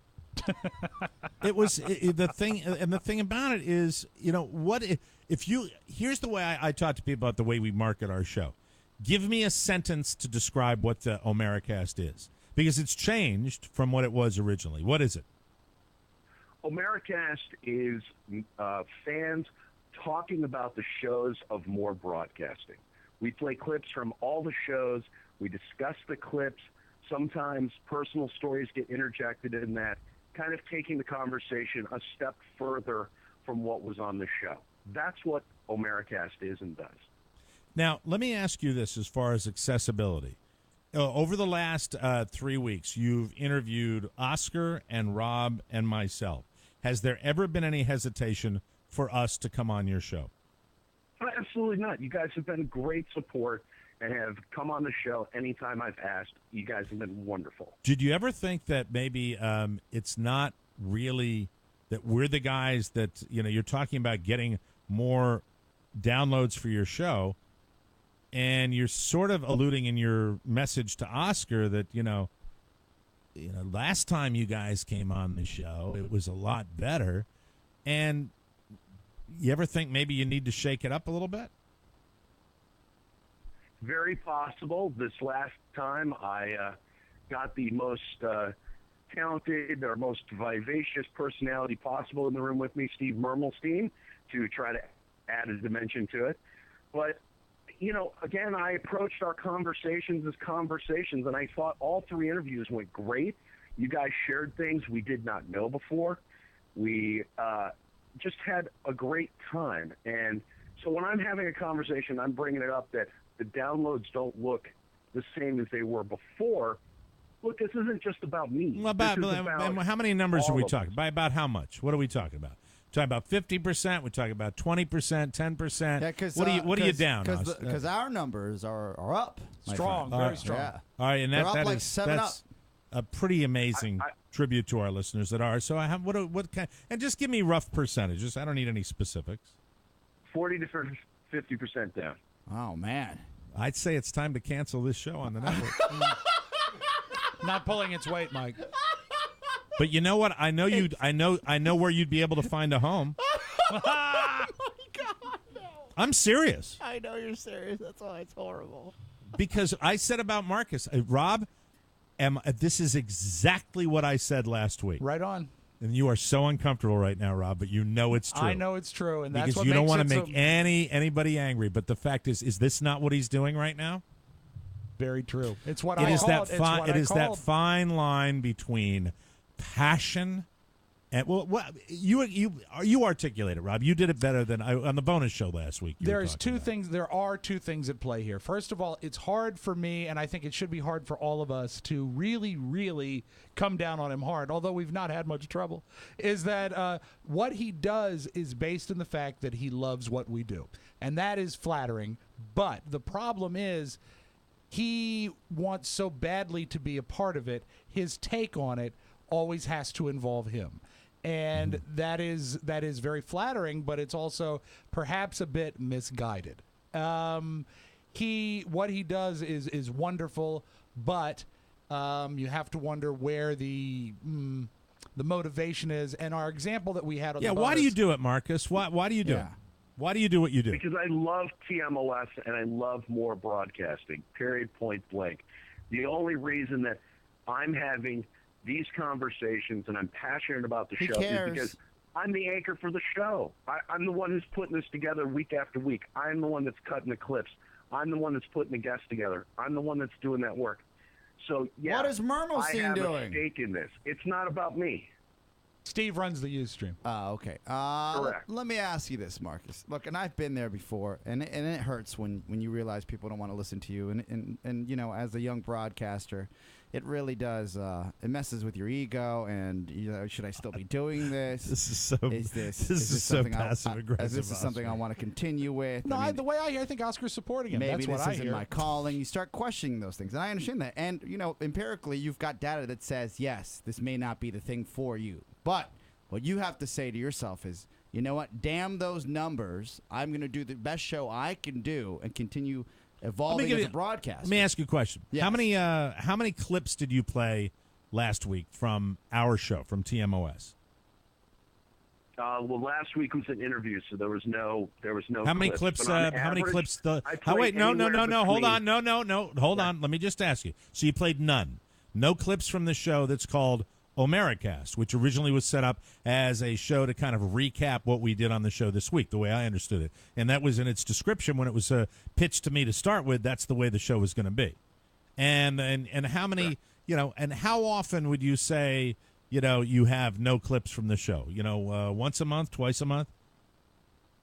It was the thing, and the thing about it is, what if you? Here's the way I talk to people about the way we market our show. Give me a sentence to describe what the Omericast is, because it's changed from what it was originally. What is it? Omericast is fans talking about the shows of more broadcasting. We play clips from all the shows. We discuss the clips. Sometimes personal stories get interjected in that, kind of taking the conversation a step further from what was on the show. That's what Omericast is and does. Now, let me ask you this as far as accessibility. Over the last 3 weeks, you've interviewed Oscar and Rob and myself. Has there ever been any hesitation for us to come on your show? Absolutely not. You guys have been great support and have come on the show anytime I've asked. You guys have been wonderful. Did you ever think that maybe it's not really that we're the guys that, you're talking about getting more downloads for your show, and you're sort of alluding in your message to Oscar that, last time you guys came on the show, it was a lot better, and you ever think maybe you need to shake it up a little bit? Very possible. This last time I got the most talented or most vivacious personality possible in the room with me, Steve Mermelstein, to try to add a dimension to it. But, again, I approached our conversations as conversations, and I thought all 3 interviews went great. You guys shared things we did not know before. We just had a great time. And so when I'm having a conversation, I'm bringing it up that the downloads don't look the same as they were before. Look, this isn't just about me. Well, how many numbers are we talking? By about how much? What are we talking about? Talking about 50%. We're talking about 20%, 10%. Yeah, what are you down? Because our numbers are up. Strong, very strong. Yeah. All right, and They're that up like is 7 that's a pretty amazing tribute to our listeners that are. So I have what kind? And just give me rough percentages. I don't need any specifics. 40 to 50% down. Oh man, I'd say it's time to cancel this show on the network. Not pulling its weight, Mike. But you know what? I know you'd. I know where you'd be able to find a home. Oh my God, no. I'm serious. I know you're serious. That's why it's horrible. Because I said about Marcus, Rob, this is exactly what I said last week. Right on. And you are so uncomfortable right now, Rob, but you know it's true. I know it's true, and that's because what you don't makes want to it make anybody angry. But the fact is this not what he's doing right now? Very true. It's what It I is called. that that fine line between passion and you articulate it, Rob. You did it better than on the bonus show last week. There are two things at play here. First of all, it's hard for me, and I think it should be hard for all of us to really, really come down on him hard, although we've not had much trouble, is that what he does is based on the fact that he loves what we do. And that is flattering. But the problem is he wants so badly to be a part of it, his take on it always has to involve him. And that is very flattering, but it's also perhaps a bit misguided. What he does is wonderful, but you have to wonder where the motivation is. And our example that we had on the why do you do it, Marcus? Why do you do it? Why do you do what you do? Because I love TMOS and I love more broadcasting, period, point blank. The only reason that I'm having these conversations and I'm passionate about the show is because I'm the anchor for the show. I'm the one who's putting this together week after week. I'm the one that's cutting the clips. I'm the one that's putting the guests together. I'm the one that's doing that work. So, yeah, what is Mermelstein doing? I have a stake in this. It's not about me. Steve runs the Ustream. Okay. Correct. Let me ask you this, Marcus. Look, and I've been there before, and it hurts when you realize people don't want to listen to you. And you know, as a young broadcaster, it really does. It messes with your ego, and should I still be doing this? This is so. Is this so passive aggressive. This is something I want to continue with. No, the way I think Oscar's supporting him. Maybe That's what this I isn't hear. my calling. You start questioning those things, and I understand that. And empirically, you've got data that says yes, this may not be the thing for you. But what you have to say to yourself is, you know what? Damn those numbers. I'm going to do the best show I can do and continue evolving as a broadcaster. Let me ask you a question. Yes. How many clips did you play last week from our show, from TMOS? Well, last week was an interview, so there was no. How many clips? But on how many average, clips? I play Wait, no. anywhere Hold between- on, hold on. Let me just ask you. So you played none, no clips from the show that's called Omericast, which originally was set up as a show to kind of recap what we did on the show this week, the way I understood it, and that was in its description when it was pitched to me to start with. That's the way the show was going to be, and how many, and how often would you say? You have no clips from the show. Once a month, twice a month?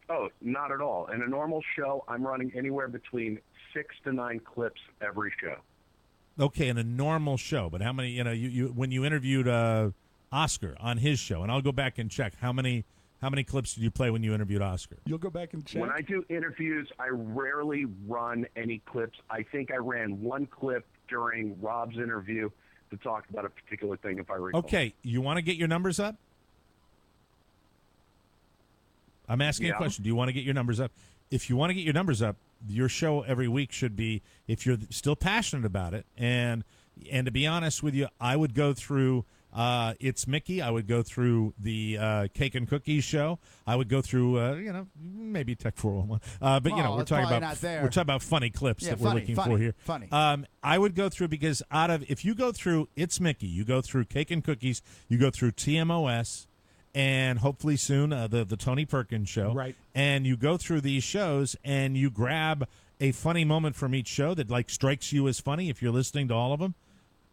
Oh, not at all. In a normal show, I'm running anywhere between 6 to 9 clips every show. Okay, in a normal show. But how many, you when you interviewed Oscar on his show, and I'll go back and check, how many clips did you play when you interviewed Oscar? You'll go back and check? When I do interviews, I rarely run any clips. I think I ran one clip during Rob's interview to talk about a particular thing, if I recall. Okay, you want to get your numbers up? I'm asking a question. Do you want to get your numbers up? If you want to get your numbers up, your show every week should be, if you're still passionate about it, and to be honest with you, I would go through It's Mickey. I would go through the Cake and Cookies show. I would go through, maybe Tech 411. But we're talking about funny clips that we're looking for here. Funny. I would go through, because if you go through It's Mickey, you go through Cake and Cookies, you go through TMOS, and hopefully soon the Tony Perkins show. Right. And you go through these shows and you grab a funny moment from each show that strikes you as funny if you're listening to all of them,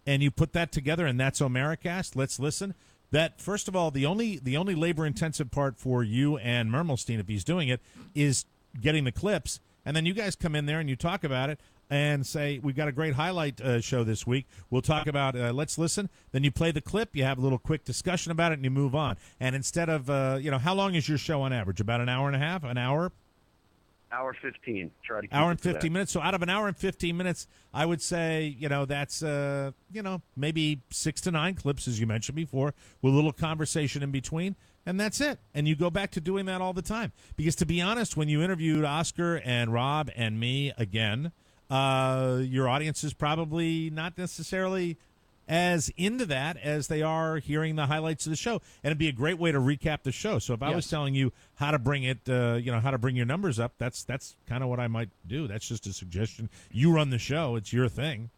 and you put that together, and that's Omericast. Let's listen. That, first of all, the only labor-intensive part for you and Mermelstein, if he's doing it, is getting the clips, and then you guys come in there and you talk about it and say, we've got a great highlight show this week. We'll talk about let's listen. Then you play the clip, you have a little quick discussion about it, and you move on. And instead of, how long is your show on average? About an hour and a half, an hour? Hour 15. Try to keep hour it and to 15 that. minutes. So out of an hour and 15 minutes, I would say, that's, maybe 6 to 9 clips, as you mentioned before, with a little conversation in between. And that's it. And you go back to doing that all the time. Because to be honest, when you interviewed Oscar and Rob and me again, your audience is probably not necessarily as into that as they are hearing the highlights of the show. And it'd be a great way to recap the show. So if I was telling you how to bring it, how to bring your numbers up, that's kind of what I might do. That's just a suggestion. You run the show. It's your thing.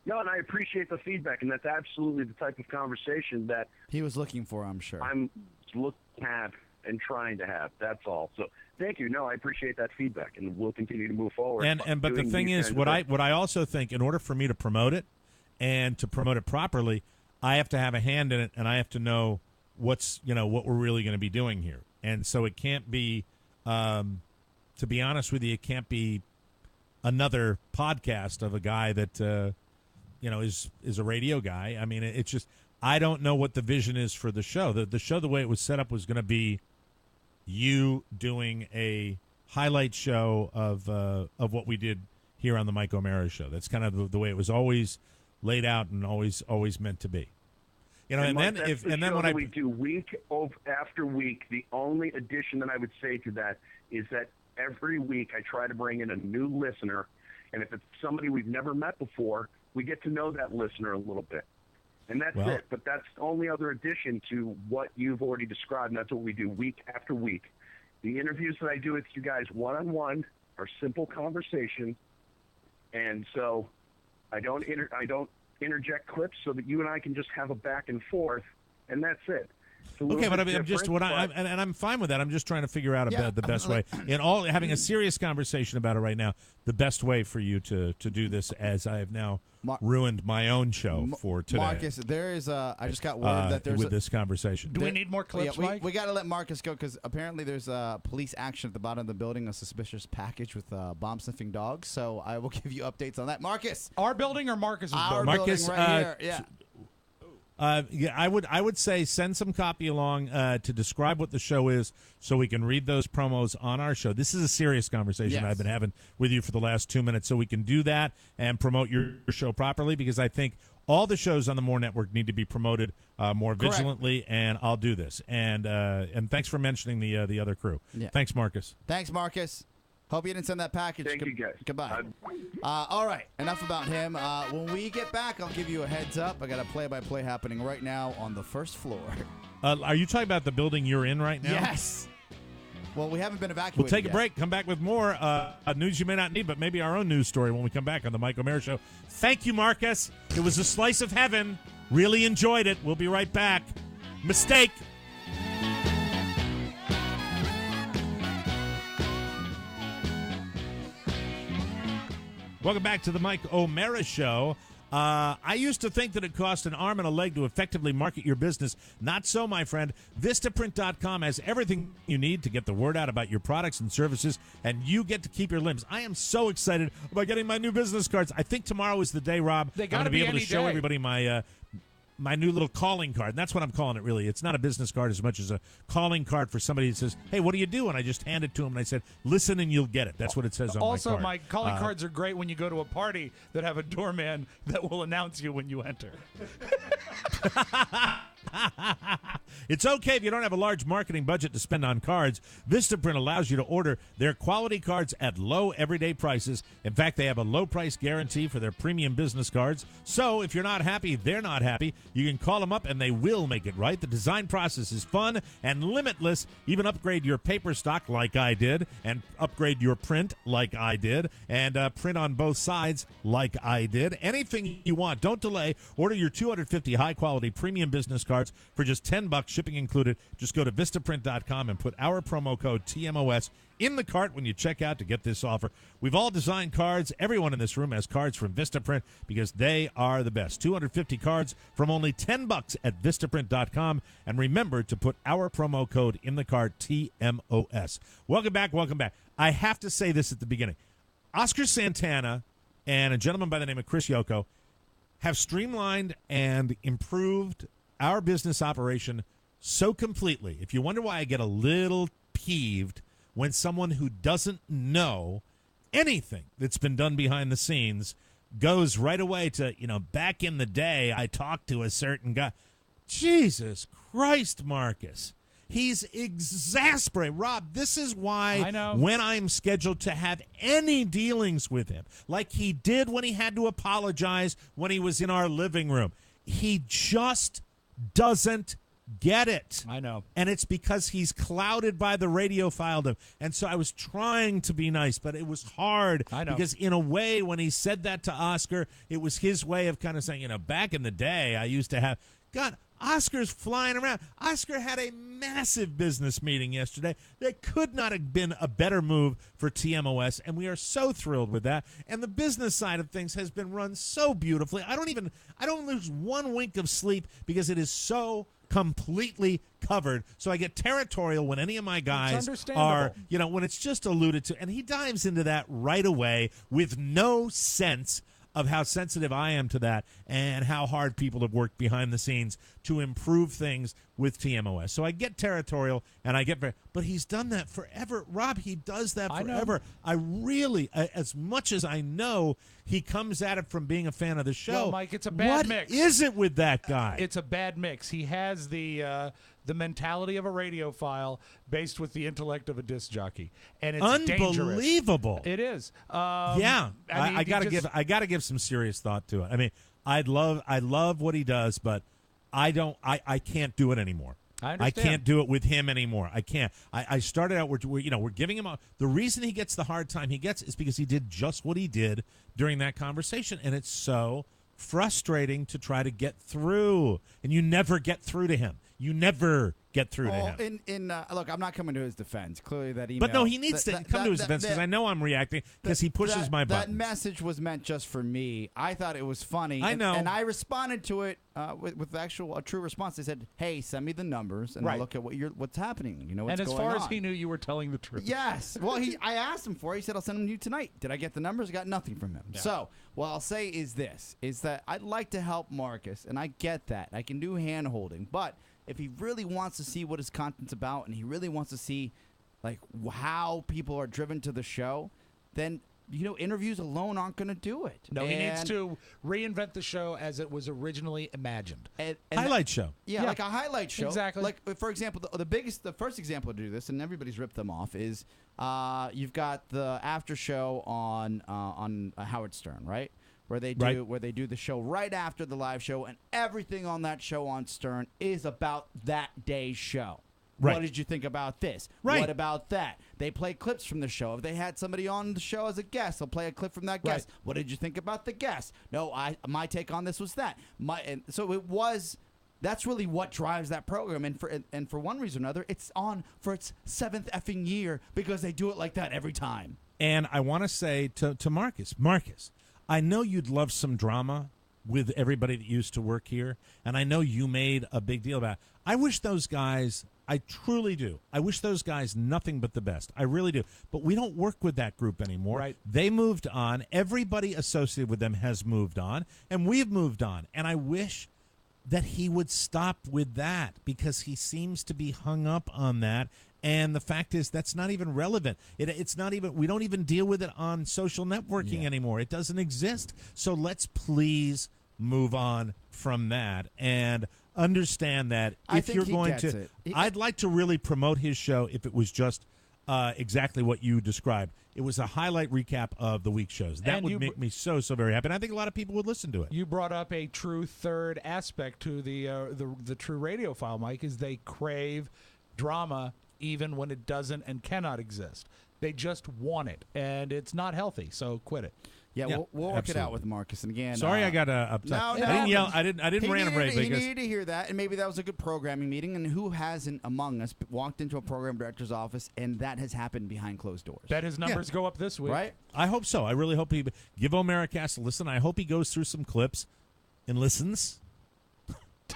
No, and I appreciate the feedback, and that's absolutely the type of conversation that he was looking for, I'm sure. I'm looking to have and trying to have. That's all. So thank you. No, I appreciate that feedback, and we'll continue to move forward. But the thing is, what I also think, in order for me to promote it and to promote it properly, I have to have a hand in it, and I have to know what we're really going to be doing here. And so it can't be, to be honest with you, it can't be another podcast of a guy that is a radio guy. I mean, it's just, I don't know what the vision is for the show. The show, the way it was set up, was going to be you doing a highlight show of what we did here on the Mike O'Mara show. That's kind of the way it was always laid out and always meant to be. And then when we do week after week, the only addition that I would say to that is that every week I try to bring in a new listener, and if it's somebody we've never met before, we get to know that listener a little bit. And that's it. But that's the only other addition to what you've already described, and that's what we do week after week. The interviews that I do with you guys one-on-one are simple conversations, and so I don't interject clips so that you and I can just have a back and forth, and that's it. Okay, but I'm fine with that. I'm just trying to figure out the best way. Having a serious conversation about it right now, the best way for you to do this, as I have now ruined my own show for today. Marcus, there is I just got word that there's this conversation. Do we need more clips, Mike? We got to let Marcus go, because apparently there's police action at the bottom of the building, a suspicious package with bomb-sniffing dogs. So I will give you updates on that. Marcus! Our building or Marcus's building? Our building right here, I would say send some copy along to describe what the show is, so we can read those promos on our show. This is a serious conversation I've been having with you for the last 2 minutes, so we can do that and promote your show properly, because I think all the shows on the More Network need to be promoted more vigilantly, and I'll do this. And thanks for mentioning the other crew. Yeah. Thanks, Marcus. Thanks, Marcus. Hope you didn't send that package. Thank you, guys. Goodbye. All right, enough about him. When we get back, I'll give you a heads up. I got a play-by-play happening right now on the first floor. Are you talking about the building you're in right now? Yes. Well, we haven't been evacuated We'll take yet. a break. Come back with more news you may not need, but maybe our own news story when we come back on the Mike O'Mara Show. Thank you, Marcus. It was a slice of heaven. Really enjoyed it. We'll be right back. Mistake. Welcome back to the Mike O'Mara Show. I used to think that it cost an arm and a leg to effectively market your business. Not so, my friend. Vistaprint.com has everything you need to get the word out about your products and services, and you get to keep your limbs. I am so excited about getting my new business cards. I think tomorrow is the day, Rob. They I'm gotta going to be be able to any show day. everybody my new little calling card. And that's what I'm calling it, really. It's not a business card as much as a calling card for somebody that says, hey, what do you do? And I just hand it to them, and I said, listen and you'll get it. That's what it says on Also, my card. my calling cards are great when you go to a party that have a doorman that will announce you when you enter. It's okay if you don't have a large marketing budget to spend on cards. Vistaprint allows you to order their quality cards at low everyday prices. In fact, they have a low price guarantee for their premium business cards. So if you're not happy, they're not happy. You can call them up and they will make it right. The design process is fun and limitless. Even upgrade your paper stock like I did, and upgrade your print like I did, and print on both sides like I did. Anything you want. Don't delay. Order your 250 high-quality premium business cards for just $10, shipping included. Just go to Vistaprint.com and put our promo code TMOS in the cart when you check out to get this offer. We've all designed cards. Everyone in this room has cards from Vistaprint because they are the best. 250 cards from only $10 at Vistaprint.com. And remember to put our promo code in the cart, TMOS. Welcome back. Welcome back. I have to say this at the beginning. Oscar Santana and a gentleman by the name of Chris Yoko have streamlined and improved our business operation so completely. If you wonder why I get a little peeved when someone who doesn't know anything that's been done behind the scenes goes right away to, back in the day, I talked to a certain guy. Jesus Christ, Marcus. He's exasperated. Rob, this is why I know. when I'm scheduled to have any dealings with him, like he did when he had to apologize when he was in our living room, he just doesn't get it. I know. And it's because he's clouded by the radio filedom. And so I was trying to be nice, but it was hard. I know. Because in a way, when he said that to Oscar, it was his way of kind of saying, back in the day, I used to have, God, Oscar's flying around. Oscar had a massive business meeting yesterday. That could not have been a better move for TMOS, and we are so thrilled with that. And the business side of things has been run so beautifully. I don't lose one wink of sleep because it is so completely covered. So I get territorial when any of my guys are, when it's just alluded to. And he dives into that right away with no sense of how sensitive I am to that and how hard people have worked behind the scenes to improve things with TMOS. So I get territorial and I get but he's done that forever. Rob, he does that forever. I really, as much as I know, he comes at it from being a fan of the show. Well, Mike, it's a bad What mix. is it with that guy? It's a bad mix. He has the mentality of a radiophile based with the intellect of a disc jockey, and it's unbelievable. Dangerous. It is. I gotta give some serious thought to it. I mean, I love what he does, but I can't do it anymore. I can't do it with him anymore. I can't. I started out, we're giving him the reason he gets the hard time he gets is because he did just what he did during that conversation, and it's so frustrating to try to get through, and you never get through to him. You never get through to him. Look, I'm not coming to his defense. Clearly, that email. But no, he needs to come to his defense because I know I'm reacting because he pushes my buttons. That message was meant just for me. I thought it was funny. I know. And I responded to it with a true response. I said, hey, send me the numbers, and I'll look at what's happening. What's and as going far on. as he knew, you were telling the truth. Yes. Well, I asked him for it. He said, I'll send them to you tonight. Did I get the numbers? I got nothing from him. Yeah. So what I'll say is this, is that I'd like to help Marcus, and I get that. I can do hand-holding, but if he really wants to see what his content's about and he really wants to see like how people are driven to the show, then interviews alone aren't going to do it. No, he needs to reinvent the show as it was originally imagined. Highlight show. Yeah, like a highlight show. Exactly. Like, for example, the first example to do this, and everybody's ripped them off, is you've got the after show on Howard Stern, right? Where they do the show right after the live show, and everything on that show on Stern is about that day's show. Right. What did you think about this? Right. What about that? They play clips from the show. If they had somebody on the show as a guest, they'll play a clip from that guest. What did you think about the guest? No, my take on this was that. That's really what drives that program. And for one reason or another, it's on for its 7th effing year because they do it like that every time. And I want to say to Marcus, I know you'd love some drama with everybody that used to work here, and I know you made a big deal about it. I wish those guys, I truly do. I wish those guys nothing but the best. I really do. But we don't work with that group anymore. Right. They moved on. Everybody associated with them has moved on, and we've moved on. And I wish that he would stop with that because he seems to be hung up on that. And the fact is, that's not even relevant. It's not even. We don't even deal with it on social networking anymore. It doesn't exist. So let's please move on from that and understand that if you're going to, I'd like to really promote his show if it was just exactly what you described. It was a highlight recap of the week shows. That would make me so very happy. And I think a lot of people would listen to it. You brought up a true third aspect to the true radio file, Mike, is they crave drama even when it doesn't and cannot exist. They just want it, and it's not healthy, so quit it. Yeah, we'll work it out with Marcus. And again, sorry, I got upset. No, I didn't yell. I didn't rant and rave. He needed to hear that, and maybe that was a good programming meeting. And who hasn't among us walked into a program director's office, and that has happened behind closed doors? Bet his numbers go up this week, right? I hope so. I really hope he give Omericast a listen. I hope he goes through some clips and listens.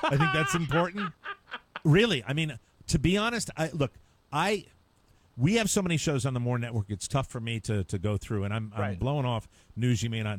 I think that's important. Really, I mean, to be honest, we have so many shows on the More Network. It's tough for me to go through, and I'm blowing off news you may not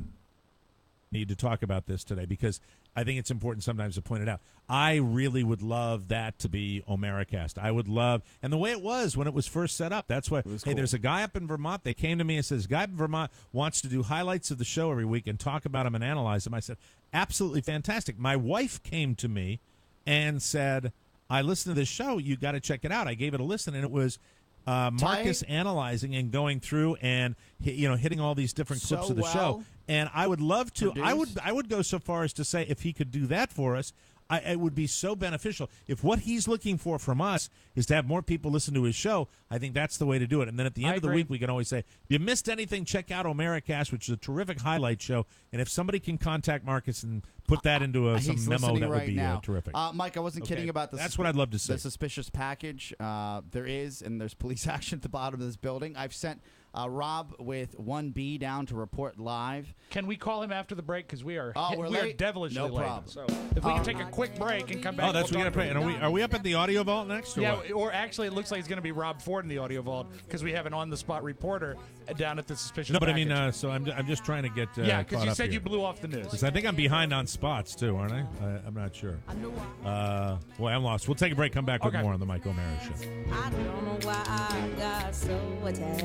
need to talk about this today because I think it's important sometimes to point it out. I really would love that to be Omericast. I would love, and the way it was when it was first set up, that's what, hey, there's a guy up in Vermont. They came to me and says, guy in Vermont wants to do highlights of the show every week and talk about them and analyze them. I said, absolutely fantastic. My wife came to me and said, I listened to this show. You got to check it out. I gave it a listen, and it was Marcus analyzing and going through and hitting all these different clips of the show. And I would love to. I would go so far as to say if he could do that for us, it would be so beneficial. If what he's looking for from us is to have more people listen to his show, I think that's the way to do it. And then at the end of the week, we can always say, if you missed anything, check out Omericast, which is a terrific highlight show. And if somebody can contact Marcus and put that into some memo, that would be terrific. Mike, I wasn't kidding about this. That's what I'd love to see. The suspicious package. There's police action at the bottom of this building. I've sent Rob with 1B down to report live. Can we call him after the break? Because we are late. devilishly No late. problem. So if we can take a quick break and come back. Oh, that's what we got to pray. And are we up at the audio vault next? Or what? Or actually, it looks like it's going to be Rob Ford in the audio vault because we have an on-the-spot reporter down at the suspicious. No, but package. I mean, so I'm just trying to get because you said here. you blew off the news. Because I think I'm behind on spots too, aren't I? I'm not sure. Boy, I'm lost. We'll take a break. Come back with more on the Mike O'Mara Show. I don't know why I got so attached.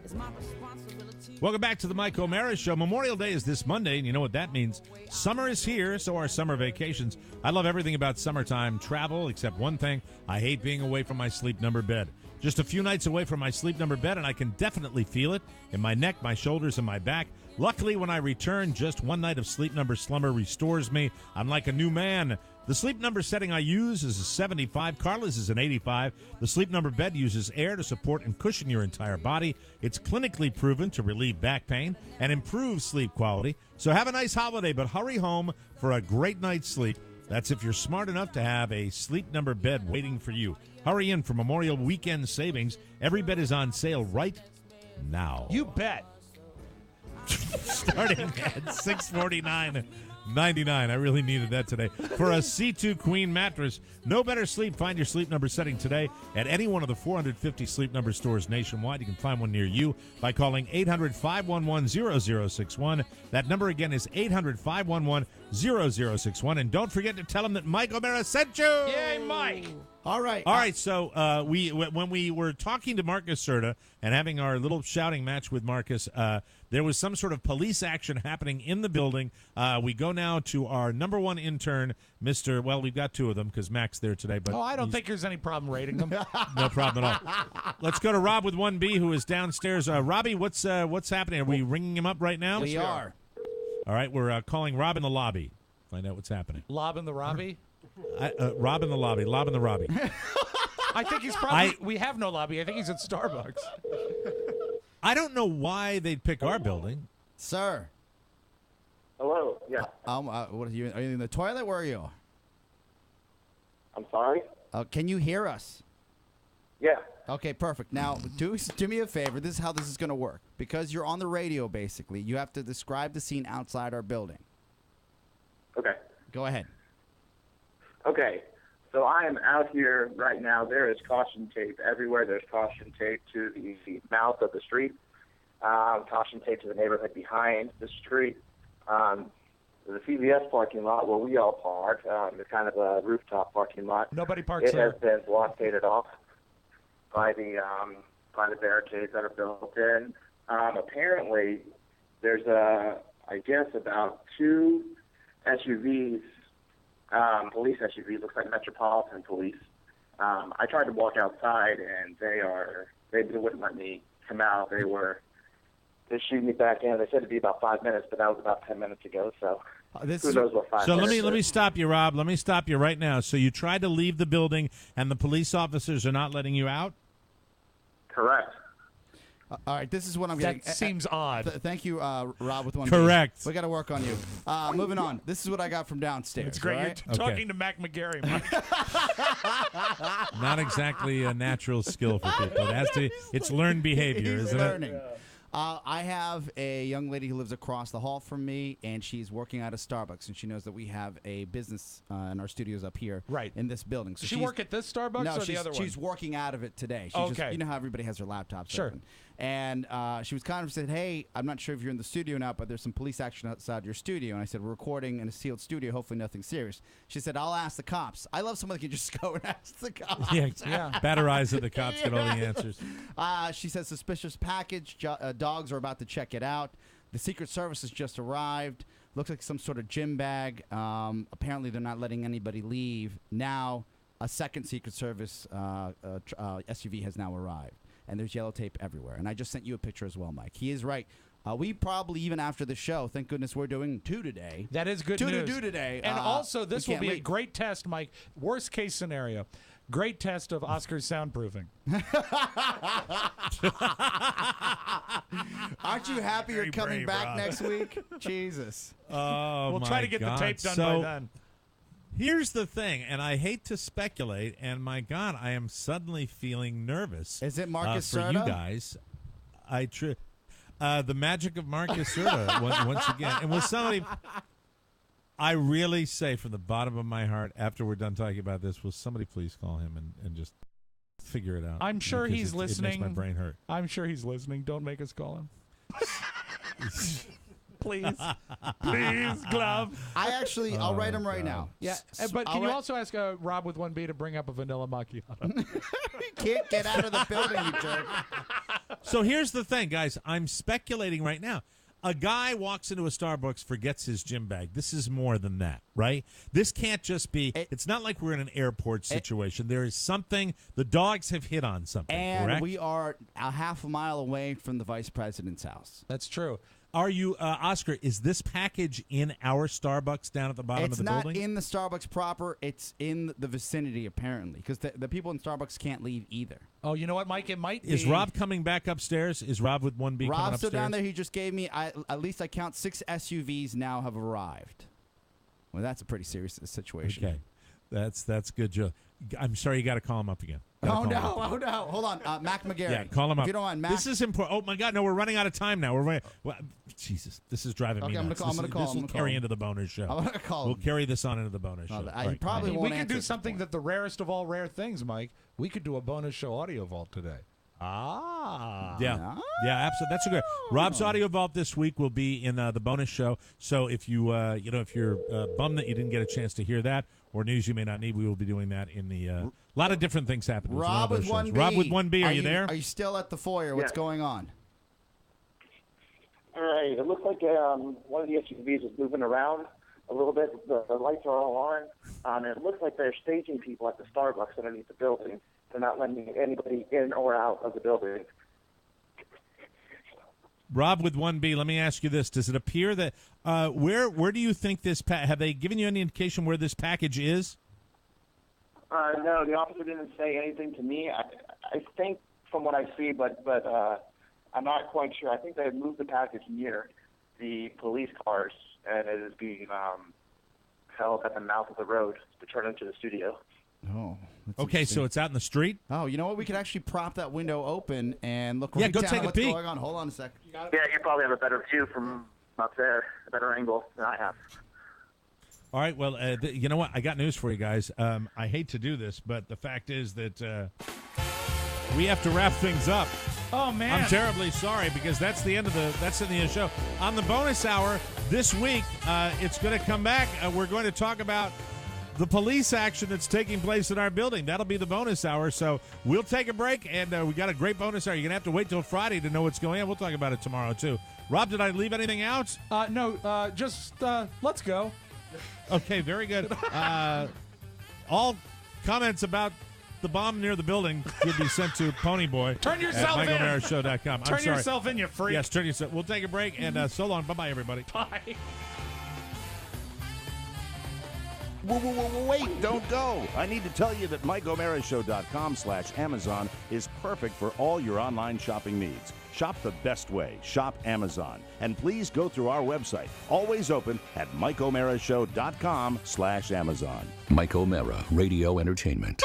It's my responsibility. Welcome back to the Mike O'Mara Show. Memorial Day is this Monday, and you know what that means. Summer is here, so are summer vacations. I love everything about summertime travel, except one thing. I hate being away from my Sleep Number bed. Just a few nights away from my Sleep Number bed, and I can definitely feel it in my neck, my shoulders, and my back. Luckily, when I return, just one night of Sleep Number slumber restores me. I'm like a new man. The Sleep Number setting I use is a 75. Carla's is an 85. The Sleep Number bed uses air to support and cushion your entire body. It's clinically proven to relieve back pain and improve sleep quality. So have a nice holiday, but hurry home for a great night's sleep. That's if you're smart enough to have a Sleep Number bed waiting for you. Hurry in for Memorial Weekend savings. Every bed is on sale right now. You bet. Starting at $649.99. I really needed that today. For a C2 Queen mattress, no better sleep. Find your Sleep Number setting today at any one of the 450 Sleep Number stores nationwide. You can find one near you by calling 800-511-0061. That number again is 800-511-0061. 0061. And don't forget to tell them that Mike O'Mara sent you. Yay, Mike. All right. All right, so when we were talking to Marcus Serta and having our little shouting match with Marcus, there was some sort of police action happening in the building. We go now to our number one intern, Mr. Well, we've got two of them because Mac's there today. But I don't think there's any problem rating them. No problem at all. Let's go to Rob with 1B, who is downstairs. Robbie, what's happening? Are we ringing him up right now? We are. All right, we're calling Rob in the lobby. Find out what's happening. Lob in the Robbie? Rob in the lobby. Lob in the Robbie. I think he's probably... we have no lobby. I think he's at Starbucks. I don't know why they'd pick our building. Sir. Hello, yeah. What are you in the toilet? Where are you? I'm sorry? Can you hear us? Yeah. Okay, perfect. Now, do me a favor. This is how this is going to work. Because you're on the radio, basically, you have to describe the scene outside our building. Okay. Go ahead. Okay. So I am out here right now. There is caution tape everywhere. There's caution tape to the mouth of the street. Caution tape to the neighborhood behind the street. The CVS parking lot where we all park, it's kind of a rooftop parking lot. Nobody parks there. It has been blockaded off by the barricades that are built in. Apparently, there's I guess about 2 SUVs, police SUVs, looks like Metropolitan Police. I tried to walk outside, and they wouldn't let me come out. They shooting me back in. They said it'd be about 5 minutes, but that was about 10 minutes ago. So who knows what 5 minutes let me stop you, Rob. Let me stop you right now. So you tried to leave the building, and the police officers are not letting you out? Correct. All right, this is what I'm getting. That seems odd. Thank you, Rob, with 1B. Correct. We got to work on you. Moving on. This is what I got from downstairs. It's great. Right? You're talking to Mac McGarry, Mike. Not exactly a natural skill for people. It's learned behavior, isn't learning. I have a young lady who lives across the hall from me, and she's working out of Starbucks, and she knows that we have a business in our studios up here in this building. So Does she work at this Starbucks or the other one? She's working out of it today. You know how everybody has their laptops open. And she was kind of said, hey, I'm not sure if you're in the studio now, but there's some police action outside your studio. And I said, we're recording in a sealed studio, hopefully nothing serious. She said, I'll ask the cops. I love someone that can just go and ask the cops. Yeah. Batter eyes that the cops get all the answers. She says, suspicious package. Dogs are about to check it out. The Secret Service has just arrived. Looks like some sort of gym bag. Apparently, they're not letting anybody leave. Now, a second Secret Service SUV has now arrived. And there's yellow tape everywhere. And I just sent you a picture as well, Mike. He is right. We probably, even after the show, thank goodness we're doing 2 today. That is good news. 2 to do today. And also, this will be a great test, Mike. Worst case scenario. Great test of Oscar's soundproofing. Aren't you happy you're coming back next week? Jesus. Oh, we'll try to get the tape done by then. Here's the thing, and I hate to speculate, and my God, I am suddenly feeling nervous. Is it Marcus for Serta? you guys? The magic of Marcus Serta once again. And with somebody, I really say from the bottom of my heart, after we're done talking about this, will somebody please call him and just figure it out? I'm sure he's listening. It makes my brain hurt. I'm sure he's listening. Don't make us call him. Please, Glove. I'll write him right now. Yeah, but can you also ask Rob with 1B to bring up a vanilla macchiato? Can't get out of the building, you jerk. So here's the thing, guys. I'm speculating right now. A guy walks into a Starbucks, forgets his gym bag. This is more than that, right? This can't just be. It's not like we're in an airport situation. There is something. The dogs have hit on something. And correct? we are a half a mile away from the vice president's house. That's true. Are you, Oscar, is this package in our Starbucks down at the bottom of the building? It's not in the Starbucks proper. It's in the vicinity, apparently, because the people in Starbucks can't leave either. Oh, you know what, Mike? It might be. Is Rob coming back upstairs? Is Rob with 1B coming upstairs? Rob's still down there. He just gave me, at least I count 6 SUVs now have arrived. Well, that's a pretty serious situation. Okay. That's good, Joe. I'm sorry, you got to call him up again. Oh, no. Hold on. Mac McGarry. Yeah, call him up. If you don't mind, Mac. This is important. Oh, my God. No, we're running out of time now. Jesus, this is driving me nuts. I'm going to call him. This will carry into the bonus show. I'm going to call him. We'll carry this on into the bonus show. He probably won't We could do something that the rarest of all rare things, Mike. We could do a bonus show audio vault today. Yeah, absolutely. That's a good. Rob's Audio Vault this week will be in the bonus show. So if you if you're bummed that you didn't get a chance to hear that or news you may not need, we will be doing that in the. A lot of different things happening. Rob with 1B. Rob with 1B, are you there? Are you still at the foyer? What's going on? All right. It looks like one of the SUVs is moving around a little bit. The lights are all on. And it looks like they're staging people at the Starbucks underneath the building. They're not letting anybody in or out of the building. Rob with 1B, let me ask you this. Does it appear that where do you think this have they given you any indication where this package is? No, the officer didn't say anything to me. I think from what I see, but I'm not quite sure. I think they moved the package near the police cars, and it is being held at the mouth of the road to turn into the studio. Oh. Okay, so it's out in the street? Oh, you know what? We could actually prop that window open and look Yeah, right go down take a what's peek. going on. Hold on a sec. Yeah, you probably have a better view from up there, a better angle than I have. All right, well, you know what? I got news for you guys. I hate to do this, but the fact is that we have to wrap things up. Oh, man. I'm terribly sorry because that's the end of the show. On the bonus hour this week, it's going to come back. We're going to talk about the police action that's taking place in our building. That'll be the bonus hour. So we'll take a break, and we got a great bonus hour. You're going to have to wait till Friday to know what's going on. We'll talk about it tomorrow, too. Rob, did I leave anything out? No, just let's go. Okay, very good. All comments about the bomb near the building could be sent to Ponyboy. Turn yourself in. at MichaelMarashow.com. I'm Turn sorry. yourself in, you freak. Yes, turn yourself. We'll take a break, and so long. Bye-bye, everybody. Bye. Wait, don't go. I need to tell you that MikeOMaraShow.com/Amazon is perfect for all your online shopping needs. Shop the best way. Shop Amazon. And please go through our website, always open at MikeOMaraShow.com/Amazon. Mike O'Mara Radio Entertainment.